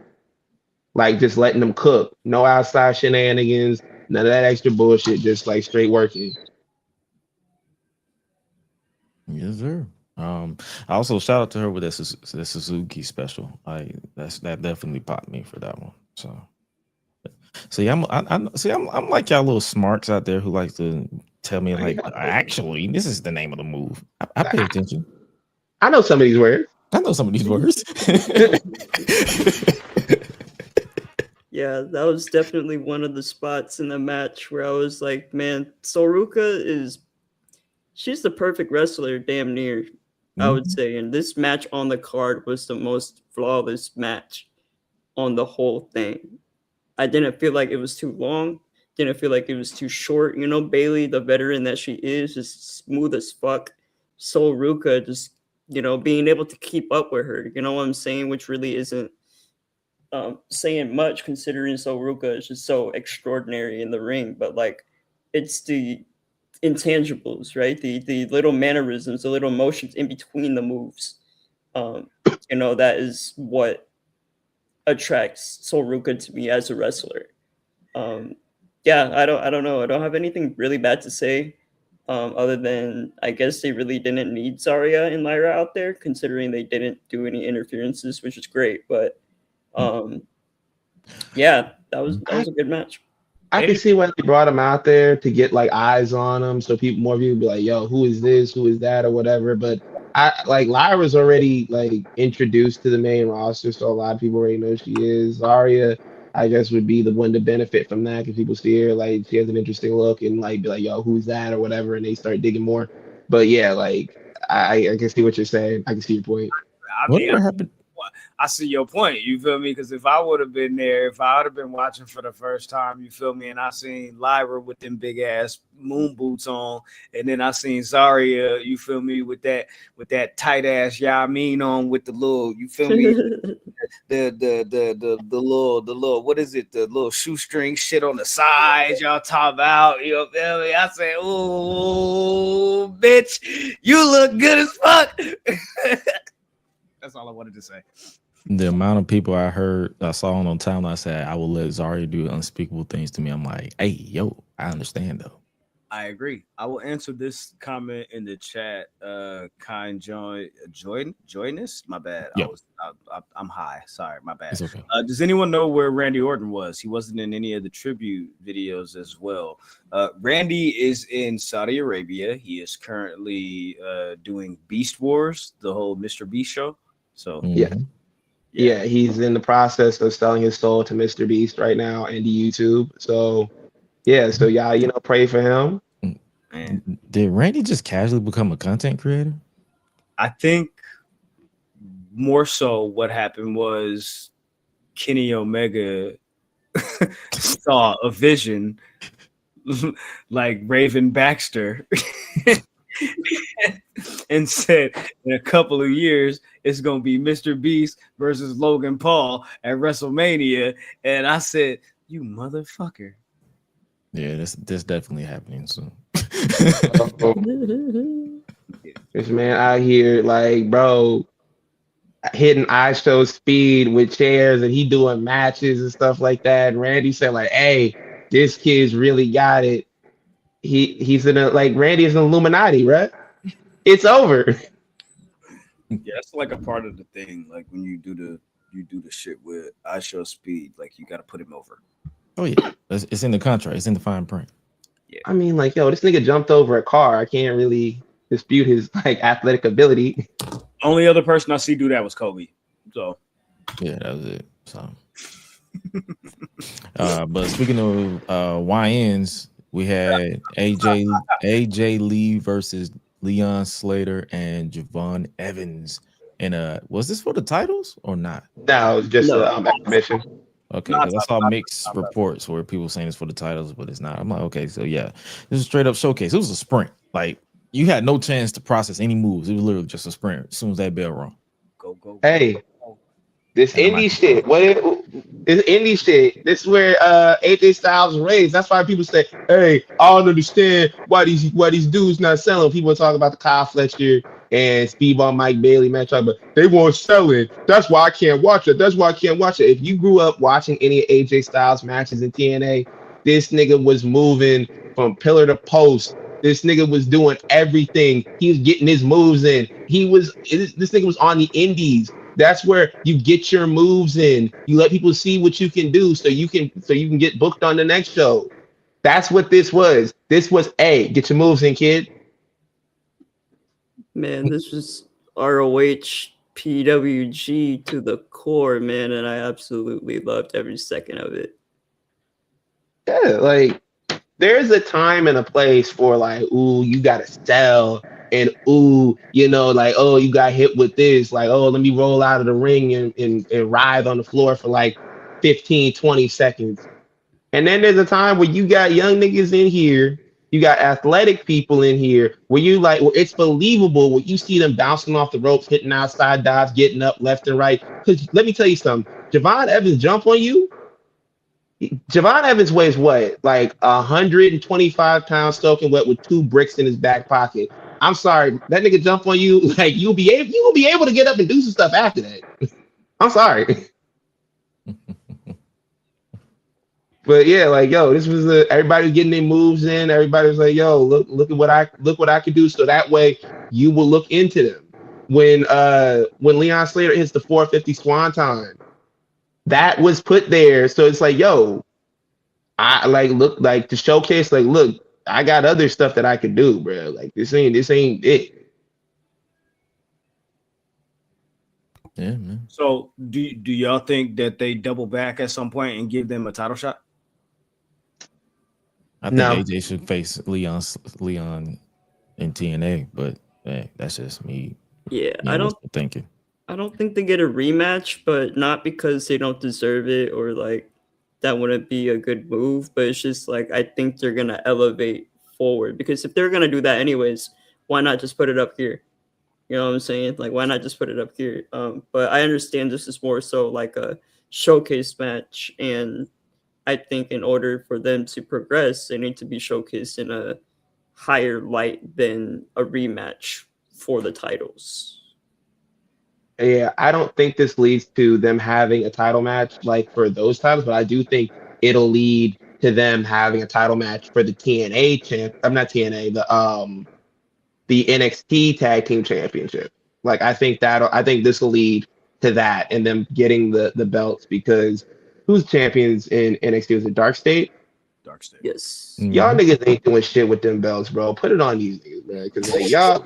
[SPEAKER 2] Like just letting them cook. No outside shenanigans, none of that extra bullshit, just like straight working.
[SPEAKER 1] Yes, sir. I also shout out to her with the Suzuki special. That definitely popped me for that one. So see, I'm like y'all little smarks out there who like to tell me like actually this is the name of the move. I pay
[SPEAKER 2] I,
[SPEAKER 1] attention.
[SPEAKER 2] I know some of these words.
[SPEAKER 1] I know some of these words.
[SPEAKER 3] Yeah, that was definitely one of the spots in the match where I was like, man, she's the perfect wrestler, damn near, I would
[SPEAKER 1] Mhm.
[SPEAKER 3] say. And this match on the card was the most flawless match on the whole thing. I didn't feel like it was too long, didn't feel like it was too short. You know, Bailey, the veteran that she is, just smooth as fuck. Sol Ruka just, being able to keep up with her, you know what I'm saying? Which really isn't saying much considering So Ruka is just so extraordinary in the ring, but like it's the intangibles, right? The little mannerisms, the little motions in between the moves. Um, that is what attracts Sol Ruka to me as a wrestler. Um, yeah, I don't know. I don't have anything really bad to say. Other than I guess they really didn't need Zarya and Lyra out there, considering they didn't do any interferences, which is great. But um, yeah, that was
[SPEAKER 2] I,
[SPEAKER 3] a good match.
[SPEAKER 2] I can see why they brought him out there to get like eyes on him, so more people be like, "Yo, who is this? Who is that?" or whatever. But I like Lyra's already like introduced to the main roster, so a lot of people already know she is. Zarya, I guess, would be the one to benefit from that because people see her like she has an interesting look and like be like, "Yo, who's that?" or whatever, and they start digging more. But yeah, like I can see what you're saying. I can see your point.
[SPEAKER 4] I mean,
[SPEAKER 1] Whatever happened?
[SPEAKER 4] I see your point. You feel me? Because if I would have been there, if I would have been watching for the first time, you feel me, and I seen Lyra with them big ass moon boots on, and then I seen Zarya, you feel me, with that tight ass Yamin on with the little, you feel me, the little what is it, the little shoestring shit on the sides y'all talk about, you know, feel me? I say, oh bitch, you look good as fuck. That's all I wanted to say.
[SPEAKER 1] The amount of people I saw on timeline I said I will let Zarya do unspeakable things to me. I'm like, hey, yo, I understand though.
[SPEAKER 4] I agree. I will answer this comment in the chat. Kind joyness. My bad.
[SPEAKER 1] Yo,
[SPEAKER 4] I'm high. Sorry, my bad.
[SPEAKER 1] it's okay.
[SPEAKER 4] Does anyone know where Randy Orton was? He wasn't in any of the tribute videos as well. Randy is in Saudi Arabia. He is currently doing Beast Wars, the whole Mr. Beast show. So
[SPEAKER 2] Yeah.
[SPEAKER 1] Mhm.
[SPEAKER 2] Yeah, he's in the process of selling his soul to Mr. Beast right now and to YouTube. So yeah, so y'all, pray for him.
[SPEAKER 4] man,
[SPEAKER 1] Did Randy just casually become a content creator?
[SPEAKER 4] I think more so what happened was Kenny Omega saw a vision like Raven Baxter and said in a couple of years it's gonna be Mr. Beast versus Logan Paul at WrestleMania. And I said, you motherfucker.
[SPEAKER 1] Yeah, that's definitely happening soon.
[SPEAKER 2] So, this man out here, like, bro, hitting I show speed with chairs and he doing matches and stuff like that. And Randy said, like, hey, this kid's really got it. He's in a like Randy is an Illuminati, right? It's over.
[SPEAKER 4] Yeah, that's like a part of the thing. Like when you do the shit with I show speed, like you gotta put him over.
[SPEAKER 1] Oh yeah, it's in the contract. It's in the fine print.
[SPEAKER 2] I mean, like, yo, this nigga jumped over a car. I can't really dispute his like athletic ability.
[SPEAKER 4] Only other person I see do that was Kobe. So
[SPEAKER 1] Yeah, that was it. So, but speaking of YNs, we had AJ Lee versus Leon Slater and Javon Evans. And was this for the titles or not?
[SPEAKER 2] No, it's just
[SPEAKER 3] No.
[SPEAKER 2] exhibition.
[SPEAKER 1] Okay, because I saw mixed reports where people saying it's for the titles, but it's not. I'm like, okay, so yeah, this is a straight up showcase. It was a sprint. Like you had no chance to process any moves. It was literally just a sprint as soon as that bell rung.
[SPEAKER 4] go.
[SPEAKER 2] Hey, this
[SPEAKER 1] And I'm
[SPEAKER 2] indie
[SPEAKER 1] like,
[SPEAKER 2] shit. It's indie shit. This is where AJ Styles raised. That's why people say, "Hey, I don't understand why these dudes not selling." People talk about the Kyle Fletcher and Speedball Mike Bailey matchup, but they weren't selling. That's why I can't watch it. That's why I can't watch it. If you grew up watching any AJ Styles matches in TNA, this nigga was moving from pillar to post. This nigga was doing everything. He was getting his moves in. This nigga was on the indies. That's where you get your moves in. You let people see what you can do so you can get booked on the next show. That's what this was. This was get your moves in, kid.
[SPEAKER 3] Man, this was ROH PWG to the core, man, and I absolutely loved every second of it.
[SPEAKER 2] Yeah, like there's a time and a place for like, ooh, you gotta sell, and ooh, like, oh, you got hit with this, like, oh, let me roll out of the ring and writhe on the floor for like 15, 20 seconds. And then there's a time where you got young niggas in here, you got athletic people in here where you like, where it's believable when you see them bouncing off the ropes, hitting outside dives, getting up left and right. Because let me tell you something, Javon Evans jump on you. Javon Evans weighs what? Like 125 pounds soaking wet with two bricks in his back pocket. I'm sorry, that nigga jump on you, like you'll be able to get up and do some stuff after that. I'm sorry. But yeah, like yo, this was everybody was getting their moves in. Everybody was like, yo, look what I could do. So that way you will look into them. When Leon Slater hits the 450 swanton, that was put there. So it's like, yo, I like look like to showcase, like, look, I got other stuff that I could do, bro. Like this ain't it.
[SPEAKER 1] Yeah, man.
[SPEAKER 4] So do y'all think that they double back at some point and give them a title shot?
[SPEAKER 1] I think
[SPEAKER 2] No.
[SPEAKER 1] AJ should face Leon in TNA, but hey, that's just me.
[SPEAKER 3] Yeah,
[SPEAKER 1] You know, thinking.
[SPEAKER 3] I don't think they get a rematch, but not because they don't deserve it or like that wouldn't be a good move, but it's just like I think they're gonna elevate forward because if they're gonna do that anyways, why not just put it up here? You know what I'm saying? Like why not just put it up here? But I understand this is more so like a showcase match, and I think in order for them to progress, they need to be showcased in a higher light than a rematch for the titles.
[SPEAKER 2] Yeah, I don't think this leads to them having a title match like for those titles, but I do think it'll lead to them having a title match for the TNA champ. I'm not TNA, the NXT Tag Team Championship. Like I think this will lead to that and them getting the belts because who's champions in NXT? Was it Dark State?
[SPEAKER 4] Dark State.
[SPEAKER 3] Yes.
[SPEAKER 2] Y'all
[SPEAKER 1] Mhm.
[SPEAKER 2] niggas ain't doing shit with them belts, bro. Put it on these niggas, man. Because like y'all,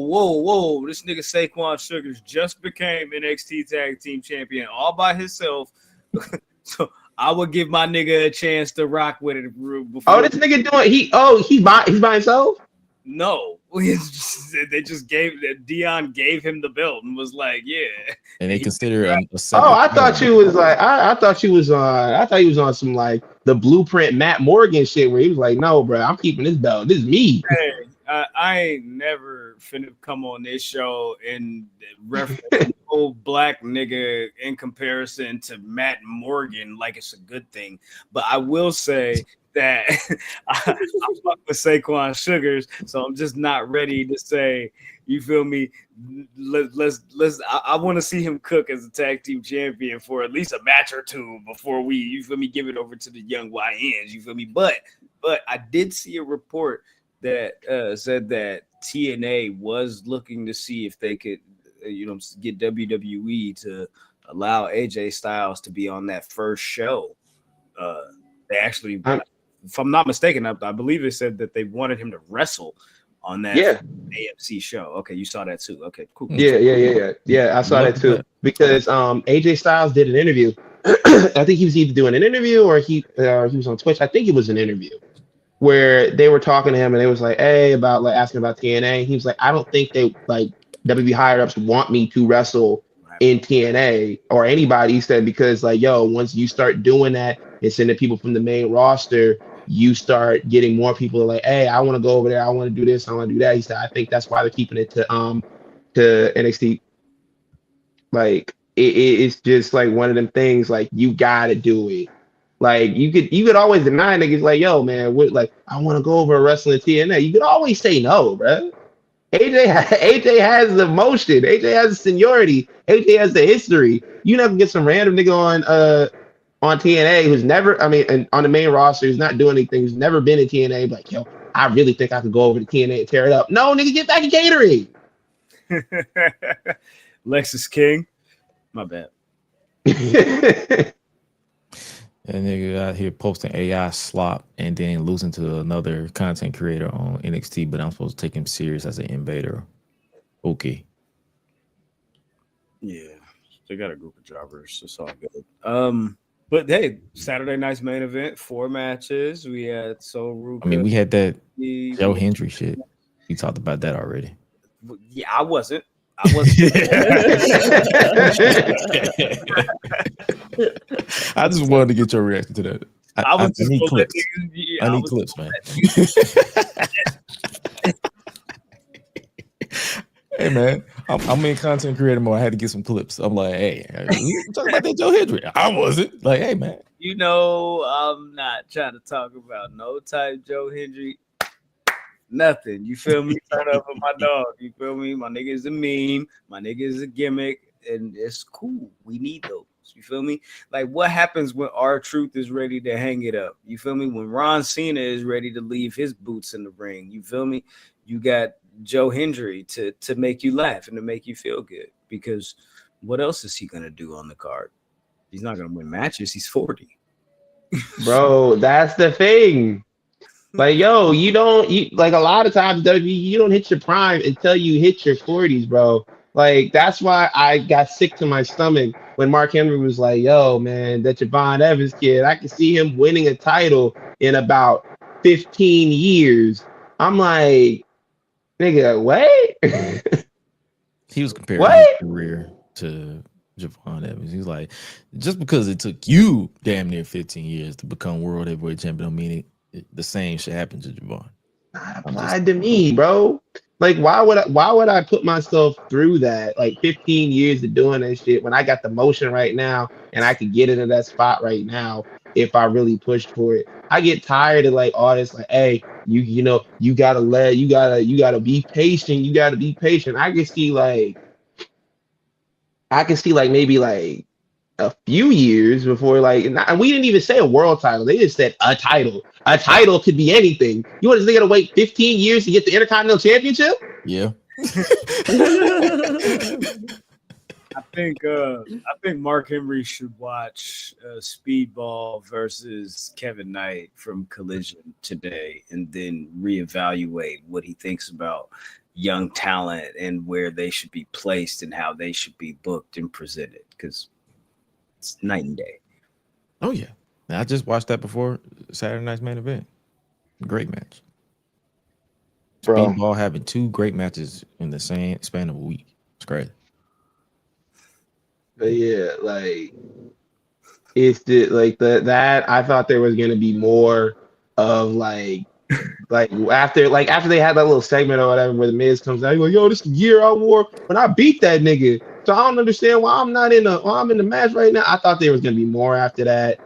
[SPEAKER 4] Whoa. This nigga Saquon Sugars just became NXT Tag Team Champion all by himself. So I would give my nigga a chance to rock with it before.
[SPEAKER 2] this nigga doing he's by himself.
[SPEAKER 4] No. They just gave Dion gave him the belt and was like, yeah.
[SPEAKER 1] And they consider a
[SPEAKER 2] Oh,
[SPEAKER 1] separate.
[SPEAKER 2] I thought you was like I thought you was on I thought he was on some like the blueprint Matt Morgan shit where he was like, no, bro, I'm keeping this belt. This is me.
[SPEAKER 4] Hey, I ain't never finna come on this show and reference old black nigga in comparison to Matt Morgan like it's a good thing. But I will say that I fuck with Saquon Sugars, so I'm just not ready to say, you feel me? Let's I want to see him cook as a tag team champion for at least a match or two before we, you feel me, give it over to the young YNs, you feel me? But I did see a report that said that TNA was looking to see if they could, get WWE to allow AJ Styles to be on that first show. They actually,
[SPEAKER 2] I'm,
[SPEAKER 4] if I'm not mistaken, I believe they said that they wanted him to wrestle on that
[SPEAKER 2] yeah,
[SPEAKER 4] AMC show. Okay, you saw that too. Okay, cool.
[SPEAKER 2] yeah. I saw
[SPEAKER 1] Love
[SPEAKER 2] that too
[SPEAKER 1] that.
[SPEAKER 2] because AJ Styles did an interview. I think he was either doing an interview or he was on Twitch. I think it was an interview where they were talking to him and they was like, hey, about like asking about TNA. He was like, I don't think they like WB higher ups want me to wrestle in TNA or anybody. He said because like, yo, once you start doing that and sending people from the main roster, you start getting more people like, hey, I want to go over there, I want to do this, I want to do that. He said, I think that's why they're keeping it to NXT. Like it's just like one of them things. Like you gotta do it. Like you could always deny niggas like, yo, man, what like I want to go over a wrestling TNA. You could always say no, bro. AJ has the motion. AJ has the seniority. AJ has the history. You never get some random nigga on TNA who's never, I mean, and on the main roster who's not doing anything, who's never been in TNA. Like, yo, I really think I could go over to TNA and tear it up. No, nigga, get back in catering.
[SPEAKER 4] Lexus King, my bad.
[SPEAKER 1] And nigga out here posting AI slop and then losing to another content creator on NXT, but I'm supposed to take him serious as an invader. Okay.
[SPEAKER 4] Yeah, they got a group of jobbers. It's all good. But hey, Saturday night's main event, 4 matches. We had Ruka.
[SPEAKER 1] I mean, we had that Joe Hendry shit. We talked about that already.
[SPEAKER 4] Yeah, I wasn't.
[SPEAKER 1] I just wanted to get your reaction to that. I need clips. I need clips, man. Hey, man, I'm in content creator mode. I had to get some clips. I'm like, hey, we talking about that Joe Hendry. I wasn't like, hey, man.
[SPEAKER 4] You know, I'm not trying to talk about no type Joe Hendry. Nothing. You feel me? Turn up with my dog. You feel me? My nigga is a meme. My nigga is a gimmick. And it's cool. We need those. You feel me? Like, what happens when R-Truth is ready to hang it up? You feel me? When Ron Cena is ready to leave his boots in the ring. You feel me? You got Joe Hendry to make you laugh and to make you feel good. Because what else is he going to do on the card? He's not going to win matches. He's 40.
[SPEAKER 2] Bro, that's the thing. Like, yo, you like a lot of times WWE, you don't hit your prime until you hit your 40s, bro. Like, that's why I got sick to my stomach when Mark Henry was like, yo, man, that Javon Evans kid, I can see him winning a title in about 15 years. I'm like, nigga, what?
[SPEAKER 1] He was comparing his career to Javon Evans. He's like, just because it took you damn near 15 years to become world heavyweight champion, don't mean the same shit happened to Javon.
[SPEAKER 2] Not applied to me, bro. Like, why would I put myself through that? Like 15 years of doing that shit when I got the motion right now and I could get into that spot right now if I really pushed for it. I get tired of like all this, like, hey, you know, you gotta be patient. You gotta be patient. I can see like maybe like a few years before, like, and we didn't even say a world title. They just said a title. A title could be anything. You want this nigga to wait 15 years to get the Intercontinental Championship?
[SPEAKER 1] Yeah.
[SPEAKER 4] I think Mark Henry should watch Speedball versus Kevin Knight from Collision today, and then reevaluate what he thinks about young talent and where they should be placed and how they should be booked and presented. Because it's night and day.
[SPEAKER 1] Oh yeah, I just watched that before Saturday night's main event. Great match.
[SPEAKER 2] Bro.
[SPEAKER 1] Speedball having 2 great matches in the same span of a week. It's great.
[SPEAKER 2] But yeah, like it's the like that I thought there was gonna be more of like after they had that little segment or whatever where the Miz comes out, he's like, yo, this is the year I wore when I beat that nigga. So I don't understand why I'm in the match right now. I thought there was gonna be more after that.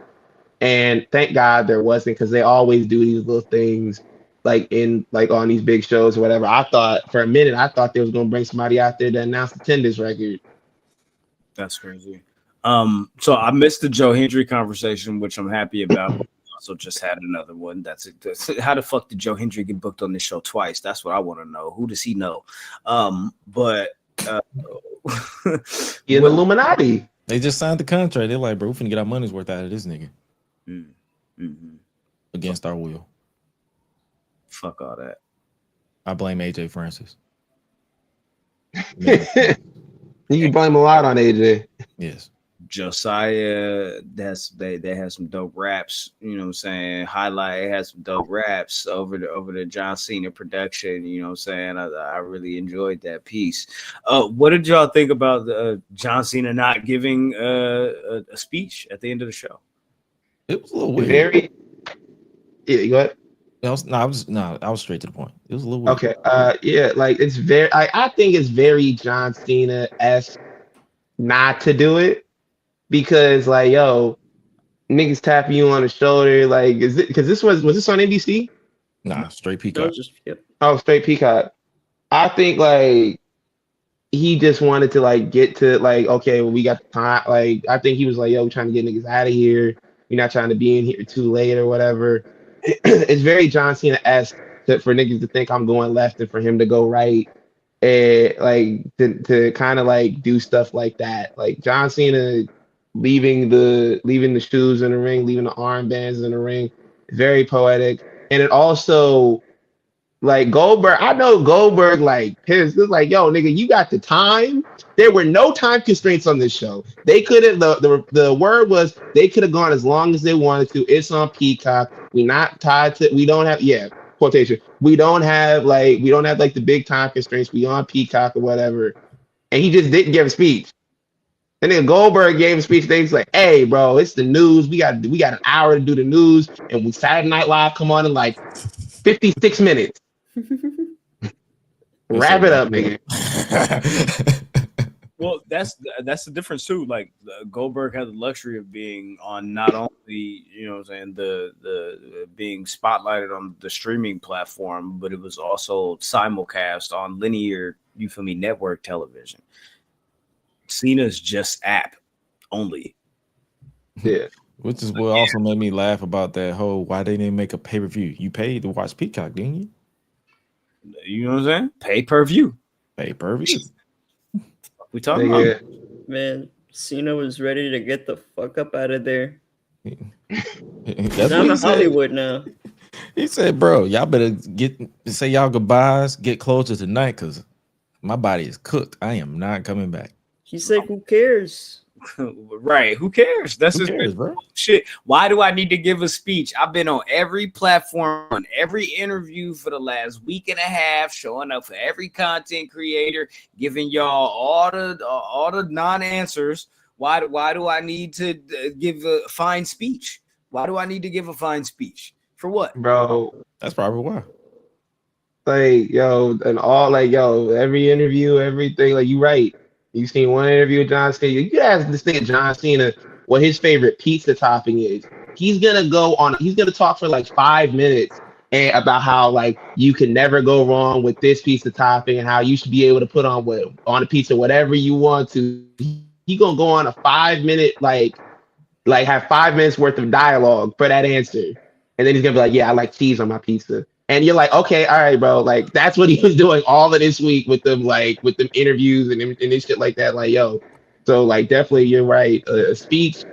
[SPEAKER 2] And thank God there wasn't, because they always do these little things like on these big shows or whatever. I thought for a minute, they was gonna bring somebody out there to announce the attendance record.
[SPEAKER 4] That's crazy. So I missed the Joe Hendry conversation, which I'm happy about. But we also just had another one. That's how the fuck did Joe Hendry get booked on this show twice? That's what I want to know. Who does he know? But
[SPEAKER 2] in Illuminati.
[SPEAKER 1] They just signed the contract. They're like, bro, we're finna get our money's worth out of this nigga.
[SPEAKER 4] Mm-hmm.
[SPEAKER 1] Against our will.
[SPEAKER 4] Fuck all that.
[SPEAKER 1] I blame AJ Francis.
[SPEAKER 2] You can blame a lot on AJ.
[SPEAKER 1] Yes.
[SPEAKER 4] Josiah, they had some dope raps, you know what I'm saying? Highlight had some dope raps over the John Cena production, you know what I'm saying? I really enjoyed that piece. What did y'all think about John Cena not giving a speech at the end of the show?
[SPEAKER 1] It was a little weird.
[SPEAKER 2] Yeah, go ahead.
[SPEAKER 1] I was straight to the point. It was a little weird.
[SPEAKER 2] Okay. Yeah, like it's very I think it's very John Cena-esque not to do it because like yo, niggas tapping you on the shoulder. Like, is it because was this on NBC?
[SPEAKER 1] Nah, straight
[SPEAKER 3] That
[SPEAKER 1] Peacock.
[SPEAKER 3] was just yep.
[SPEAKER 2] Oh, straight Peacock. I think like he just wanted to like get to like okay, well, we got the time. Like I think he was like, yo, we trying to get niggas out of here. We're not trying to be in here too late or whatever. It's very John Cena esque for niggas to think I'm going left and for him to go right. And like to kind of like do stuff like that. Like John Cena leaving the shoes in the ring, leaving the armbands in the ring, very poetic. And it also like Goldberg, I know Goldberg like pissed. It's like, yo, nigga, you got the time. There were no time constraints on this show. They could have the word was they could have gone as long as they wanted to. It's on Peacock. We not tied to we don't have quotation. We don't have like the big time constraints. We on Peacock or whatever. And he just didn't give a speech. And then Goldberg gave a speech. They was like, "Hey, bro, it's the news. We got an hour to do the news, and we Saturday Night Live come on in like 56 minutes. Wrap it up, nigga."
[SPEAKER 4] Well, that's the difference too. Like Goldberg had the luxury of being on not only what I'm saying the being spotlighted on the streaming platform, but it was also simulcast on linear, you feel me, network television. Cena's just app only.
[SPEAKER 2] Yeah.
[SPEAKER 1] Which is what also made me laugh about that whole why they didn't make a pay-per-view. You paid to watch Peacock, didn't you?
[SPEAKER 4] You know what I'm saying? Pay per view.
[SPEAKER 1] Pay-per-view.
[SPEAKER 4] We talking about?
[SPEAKER 3] Man, Cena was ready to get the fuck up out of there.
[SPEAKER 1] That's
[SPEAKER 3] He's
[SPEAKER 1] what
[SPEAKER 3] down
[SPEAKER 1] he
[SPEAKER 3] to
[SPEAKER 1] said.
[SPEAKER 3] Hollywood now.
[SPEAKER 1] He said, bro, y'all better say y'all goodbyes, get closer tonight, because my body is cooked. I am not coming back.
[SPEAKER 3] He said, "Who cares?"
[SPEAKER 4] Right. Who cares? That's
[SPEAKER 1] Who
[SPEAKER 4] just
[SPEAKER 1] cares, bro?
[SPEAKER 4] shit. Why do I need to give a speech? I've been on every platform, on every interview for the last week and a half, showing up for every content creator, giving y'all all the non-answers. Why do I need to give a fine speech? Why do I need to give a fine speech? For what?
[SPEAKER 2] Bro,
[SPEAKER 1] That's probably why.
[SPEAKER 2] like yo, and all like yo, every interview, everything, like you right. You seen one interview with John Cena. You could ask this nigga John Cena what his favorite pizza topping is. He's gonna talk for like 5 minutes and about how like you can never go wrong with this pizza topping and how you should be able to put on a pizza whatever you want to. He gonna go on a 5 minute like have 5 minutes worth of dialogue for that answer. And then he's gonna be like, yeah, I like cheese on my pizza. And you're like, okay, all right, bro. Like that's what he was doing all of this week with them, like with them interviews and this shit like that. Like, yo, so like definitely you're right. A speech,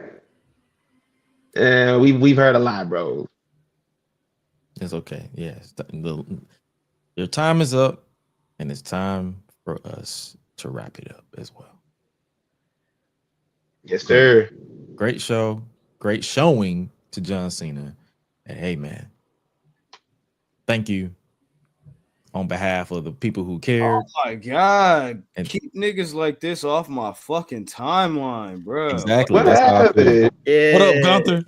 [SPEAKER 2] we've heard a lot, bro.
[SPEAKER 1] It's okay. Yes. Your time is up, and it's time for us to wrap it up as well.
[SPEAKER 2] Yes, sir.
[SPEAKER 1] Great show. Great showing to John Cena. And hey, man, thank you on behalf of the people who cared.
[SPEAKER 4] Oh my god!
[SPEAKER 1] And
[SPEAKER 4] Keep niggas like this off my fucking timeline, bro.
[SPEAKER 1] exactly.
[SPEAKER 2] What
[SPEAKER 1] That's how I feel.
[SPEAKER 2] happened?
[SPEAKER 3] Yeah.
[SPEAKER 1] What up, Gunther?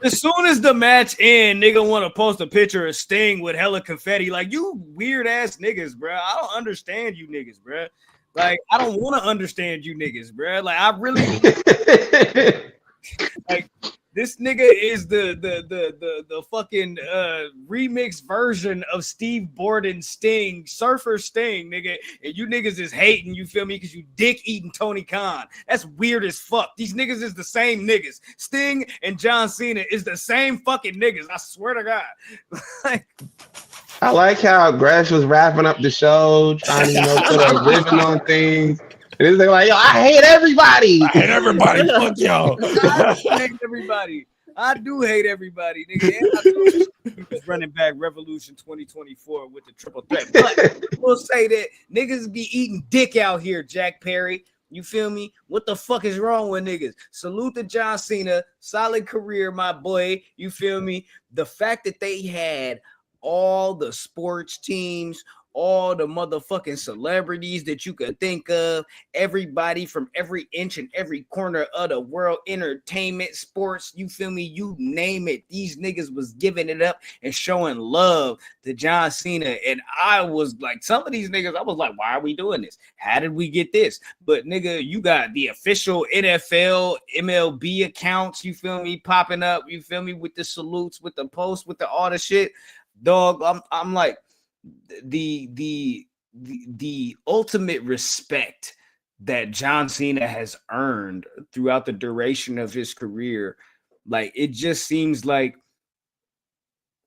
[SPEAKER 4] As soon as the match end, nigga want to post a picture of Sting with hella confetti. Like, you weird ass niggas, bro. I don't understand you niggas, bro. Like, I don't want to understand you niggas, bro. Like, I really like this nigga is the fucking remix version of Steve Borden Sting, Surfer Sting, nigga. And you niggas is hating, you feel me? Because you dick eating Tony Khan. That's weird as fuck. These niggas is the same niggas. Sting and John Cena is the same fucking niggas. I swear to God. Like,
[SPEAKER 2] I like how Gresh was wrapping up the show, trying to put a ribbon on things. And it's like, yo, I hate everybody.
[SPEAKER 1] I hate everybody. Fuck y'all.
[SPEAKER 4] I hate everybody. I do hate everybody, nigga. And I told you he was running back Revolution 2024 with the triple threat. But we'll say that niggas be eating dick out here, Jack Perry. You feel me? What the fuck is wrong with niggas? Salute to John Cena. Solid career, my boy. You feel me? The fact that they had all the sports teams, all the motherfucking celebrities that you could think of, everybody from every inch and every corner of the world, entertainment, sports, you feel me? You name it. These niggas was giving it up and showing love to John Cena. And I was like, some of these niggas, I was like, why are we doing this? How did we get this? But nigga, you got the official NFL, MLB accounts, you feel me, popping up, you feel me, with the salutes, with the posts, with the all the shit. Dog, I'm like, the ultimate respect that John Cena has earned throughout the duration of his career, like it just seems like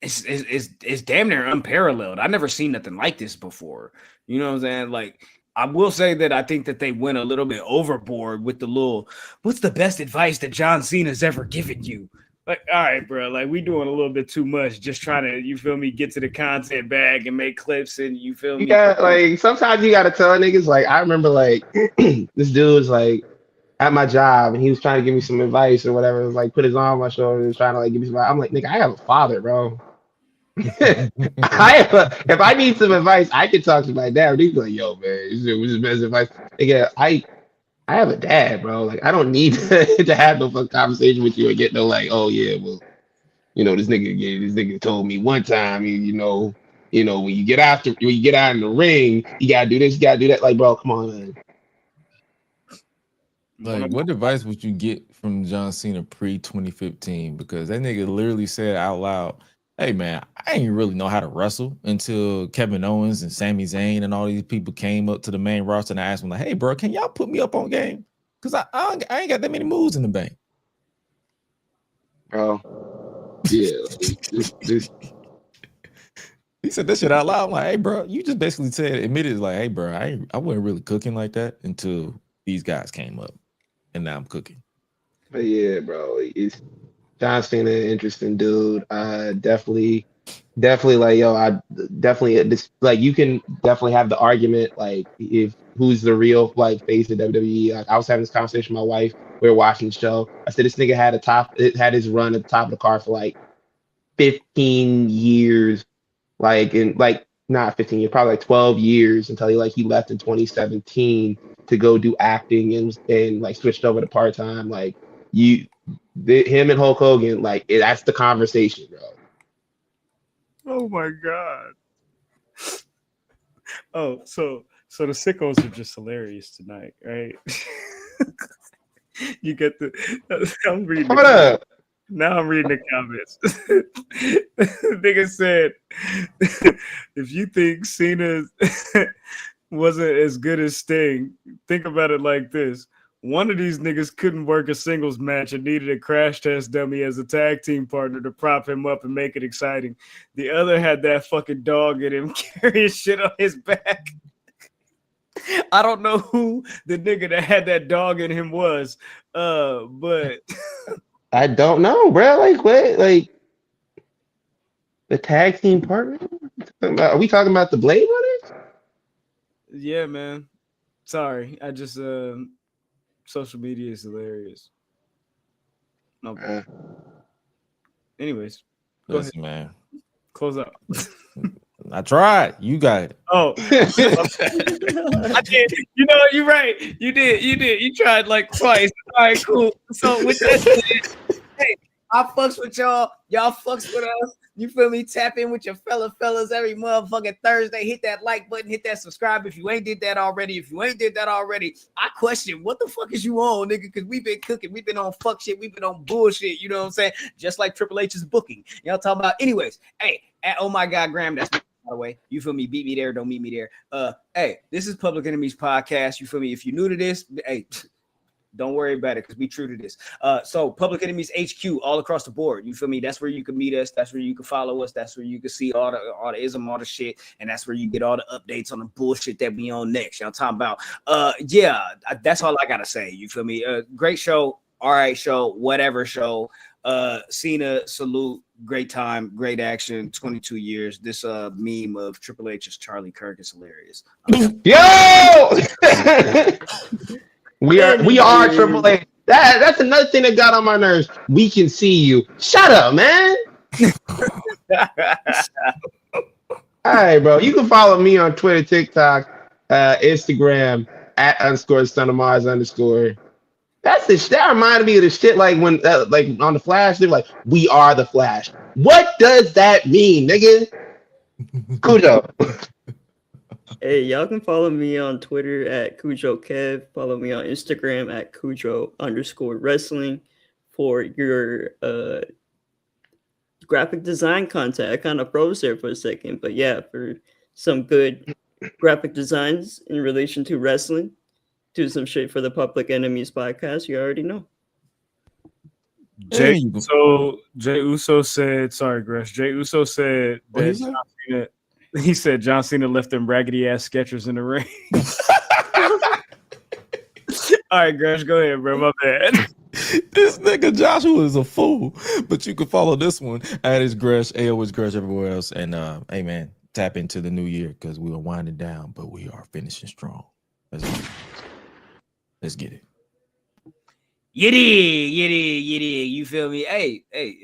[SPEAKER 4] it's damn near unparalleled. I've never seen nothing like this before. You know what I'm saying? Like, I will say that I think that they went a little bit overboard with the little, what's the best advice that John Cena's ever given you? Like, all right, bro, like we doing a little bit too much, just trying to, you feel me, get to the content bag and make clips and you feel me?
[SPEAKER 2] Yeah, like sometimes you gotta tell niggas. Like I remember, like this dude was like at my job and he was trying to give me some advice or whatever. It was like put his arm on my shoulder and was trying to like give me some. I'm like, nigga, I have a father, bro. If I need some advice, I can talk to my dad. He's like, yo, man, this is best advice. Nigga, I have a dad, bro. Like I don't need to have no fucking conversation with you and get no like, oh yeah, well, this nigga told me one time, when you get out in the ring, you gotta do this, you gotta do that. Like, bro, come on, man.
[SPEAKER 1] Like, what advice would you get from John Cena pre-2015? Because that nigga literally said out loud, hey man, I ain't really know how to wrestle until Kevin Owens and Sami Zayn and all these people came up to the main roster and I asked them, like, hey bro, can y'all put me up on game? Because I ain't got that many moves in the bank.
[SPEAKER 2] Bro. Yeah. This
[SPEAKER 1] He said that shit out loud. I'm like, hey bro, you just basically admitted like, hey bro, I wasn't really cooking like that until these guys came up. And now I'm cooking.
[SPEAKER 2] But yeah, bro. It's John Cena, interesting dude. Definitely like yo, I definitely this like you can definitely have the argument like if who's the real like face of WWE. Like I was having this conversation with my wife. We were watching the show. I said this nigga had his run at the top of the card for like 15 years, like in like not 15 years, probably like 12 years until he left in 2017 to go do acting and like switched over to part-time. Like him and Hulk Hogan, like that's the conversation, bro.
[SPEAKER 4] Oh my god. Oh, so the sickos are just hilarious tonight, right? You get the I'm reading
[SPEAKER 2] Hold up.
[SPEAKER 4] Now I'm reading the comments. Nigga said, if you think Cena wasn't as good as Sting, think about it like this. One of these niggas couldn't work a singles match and needed a crash test dummy as a tag team partner to prop him up and make it exciting. The other had that fucking dog in him carrying shit on his back. I don't know who the nigga that had that dog in him was, but
[SPEAKER 2] I don't know, bro. Like what? Like the tag team partner? Are we talking about the Blade Brothers?
[SPEAKER 4] Yeah, man. Sorry, I just social media is hilarious. Okay. Anyways,
[SPEAKER 1] Listen, man.
[SPEAKER 4] Close up.
[SPEAKER 1] I tried. You got it.
[SPEAKER 4] Oh, I did. You know, you're right. You did. You tried like twice. All right, cool. So with that, hey, I fucks with y'all. Y'all fucks with us. You feel me? Tap in with your fellas every motherfucking Thursday. Hit that like button. Hit that subscribe if you ain't did that already. I question what the fuck is you on, nigga? Because we've been cooking. We've been on fuck shit. We've been on bullshit. You know what I'm saying? Just like Triple H's booking. Y'all talking about. Anyways, hey, at Oh My God Graham, that's by the way. You feel me? Beat me there. Don't meet me there. Hey, this is Public Enemies Podcast. You feel me? If you're new to this, hey, don't worry about it because we true to this. So Public Enemies HQ all across the board. You feel me? That's where you can meet us. That's where you can follow us. That's where you can see all the ism, all the shit, and that's where you get all the updates on the bullshit that we on next. Y'all talking about? That's all I gotta say. You feel me? Great show. All right, show. Whatever show. Cena, salute. Great time. Great action. 22 years. This meme of Triple H's Charlie Kirk is hilarious.
[SPEAKER 2] Yo. We are Triple H. That's another thing that got on my nerves. We can see you. Shut up, man. All right, bro. You can follow me on Twitter, TikTok, Instagram at _ son of Mars _ That's the that reminded me of the shit like when like on the Flash, they're like, "We are the Flash." What does that mean, nigga? Cujo.
[SPEAKER 3] Hey, y'all can follow me on Twitter at Cujo Kev. Follow me on Instagram at Cujo_wrestling for your graphic design content. I kind of froze there for a second, but yeah, for some good graphic designs in relation to wrestling, do some shit for the Public Enemies podcast. You already know.
[SPEAKER 1] There you go.
[SPEAKER 4] Jay Uso said, sorry, Gresh. Jay Uso said
[SPEAKER 1] What he
[SPEAKER 4] that
[SPEAKER 1] said?
[SPEAKER 4] John Cena, he said John Cena left them raggedy ass Skechers in the ring. All right, Gresh, go ahead, bro. My bad.
[SPEAKER 1] This nigga Joshua is a fool. But you can follow this one at his Gresh, AO is Gresh everywhere else. And hey man, tap into the new year because we are winding down, but we are finishing strong. Let's get it.
[SPEAKER 4] Yiddy. You feel me? Hey,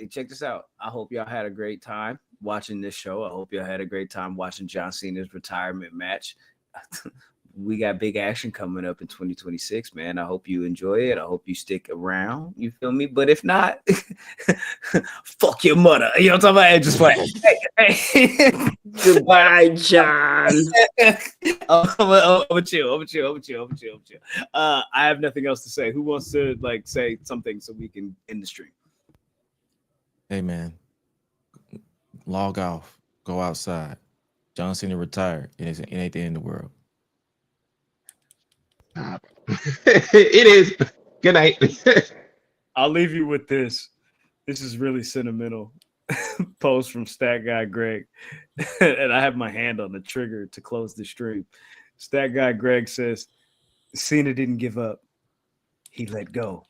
[SPEAKER 4] check this out. I hope y'all had a great time watching this show. I hope y'all had a great time watching John Cena's retirement match. We got big action coming up in 2026, man. I hope you enjoy it. I hope you stick around. You feel me? But if not, fuck your mother. You know what I'm talking about? Just like, hey.
[SPEAKER 3] Goodbye, John.
[SPEAKER 4] I'm gonna chill. I have nothing else to say. Who wants to like say something so we can end the stream?
[SPEAKER 1] Hey man, log off. Go outside. John Cena retired. It ain't the end of the world.
[SPEAKER 2] It is. Good night.
[SPEAKER 4] I'll leave you with this. This is really sentimental. Post from Stat Guy Greg. And I have my hand on the trigger to close the stream. Stat Guy Greg says, Cena didn't give up. He let go.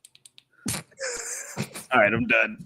[SPEAKER 4] All right, I'm done.